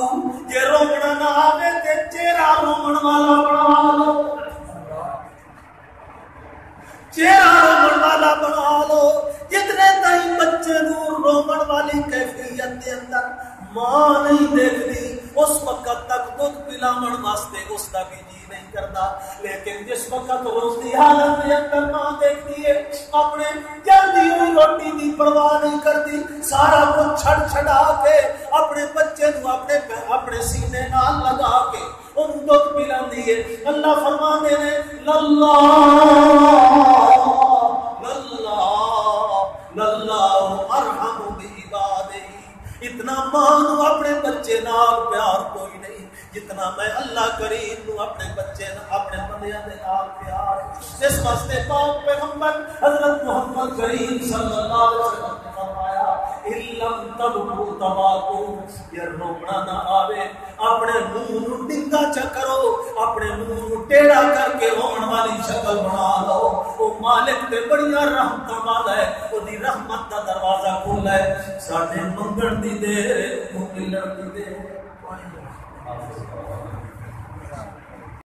جے رومنا نہ آوے تے چہرہ رومن والا بنا لو. چہرہ رومن والا بنا لو. جتنے تائیں بچے نور رومن والی کیفیت دے اندر ماں نہیں دیکھتی اس وقت تک دودھ پلاون واسطے اس کا بھی جی نہیں کرتا. لیکن جس وقت روزی حالت کے اندر ماں دیکھتی ہے اپنے جلدی ہوئی روٹی کی پرواہ نہیں کرتی، سارا کچھ چھڑ چھڑا کے اپنے بچے کو اپنے سینے نال لگا کے ان دودھ پلاندی ہے. اللہ فرماندے نے للہ ارحم بعبادہ. اتنا ماں نو اپنے بچے نال پیار کوئی نہیں جتنا میں اللہ کریم نو اپنے بچے اپنے بندیاں دے نال پیار. اس واسطے پاک پیغمبر حضرت محمد کریم صلی اللہ علیہ وسلم نے فرمایا علم تبو تباکو یہ روکنا نہ آوے اپنے منہ نو ڈنگا چا کرو، اپنے منہ نو ٹیڑھا کر کے رومن والی شکل بنا لو. وہ مالک تے بڑیاں رحمتاں والا ہے، وہ دی رحمت دا دروازہ کھولا ہے. ساڈے منگن دی دیر تو ملن دی دیر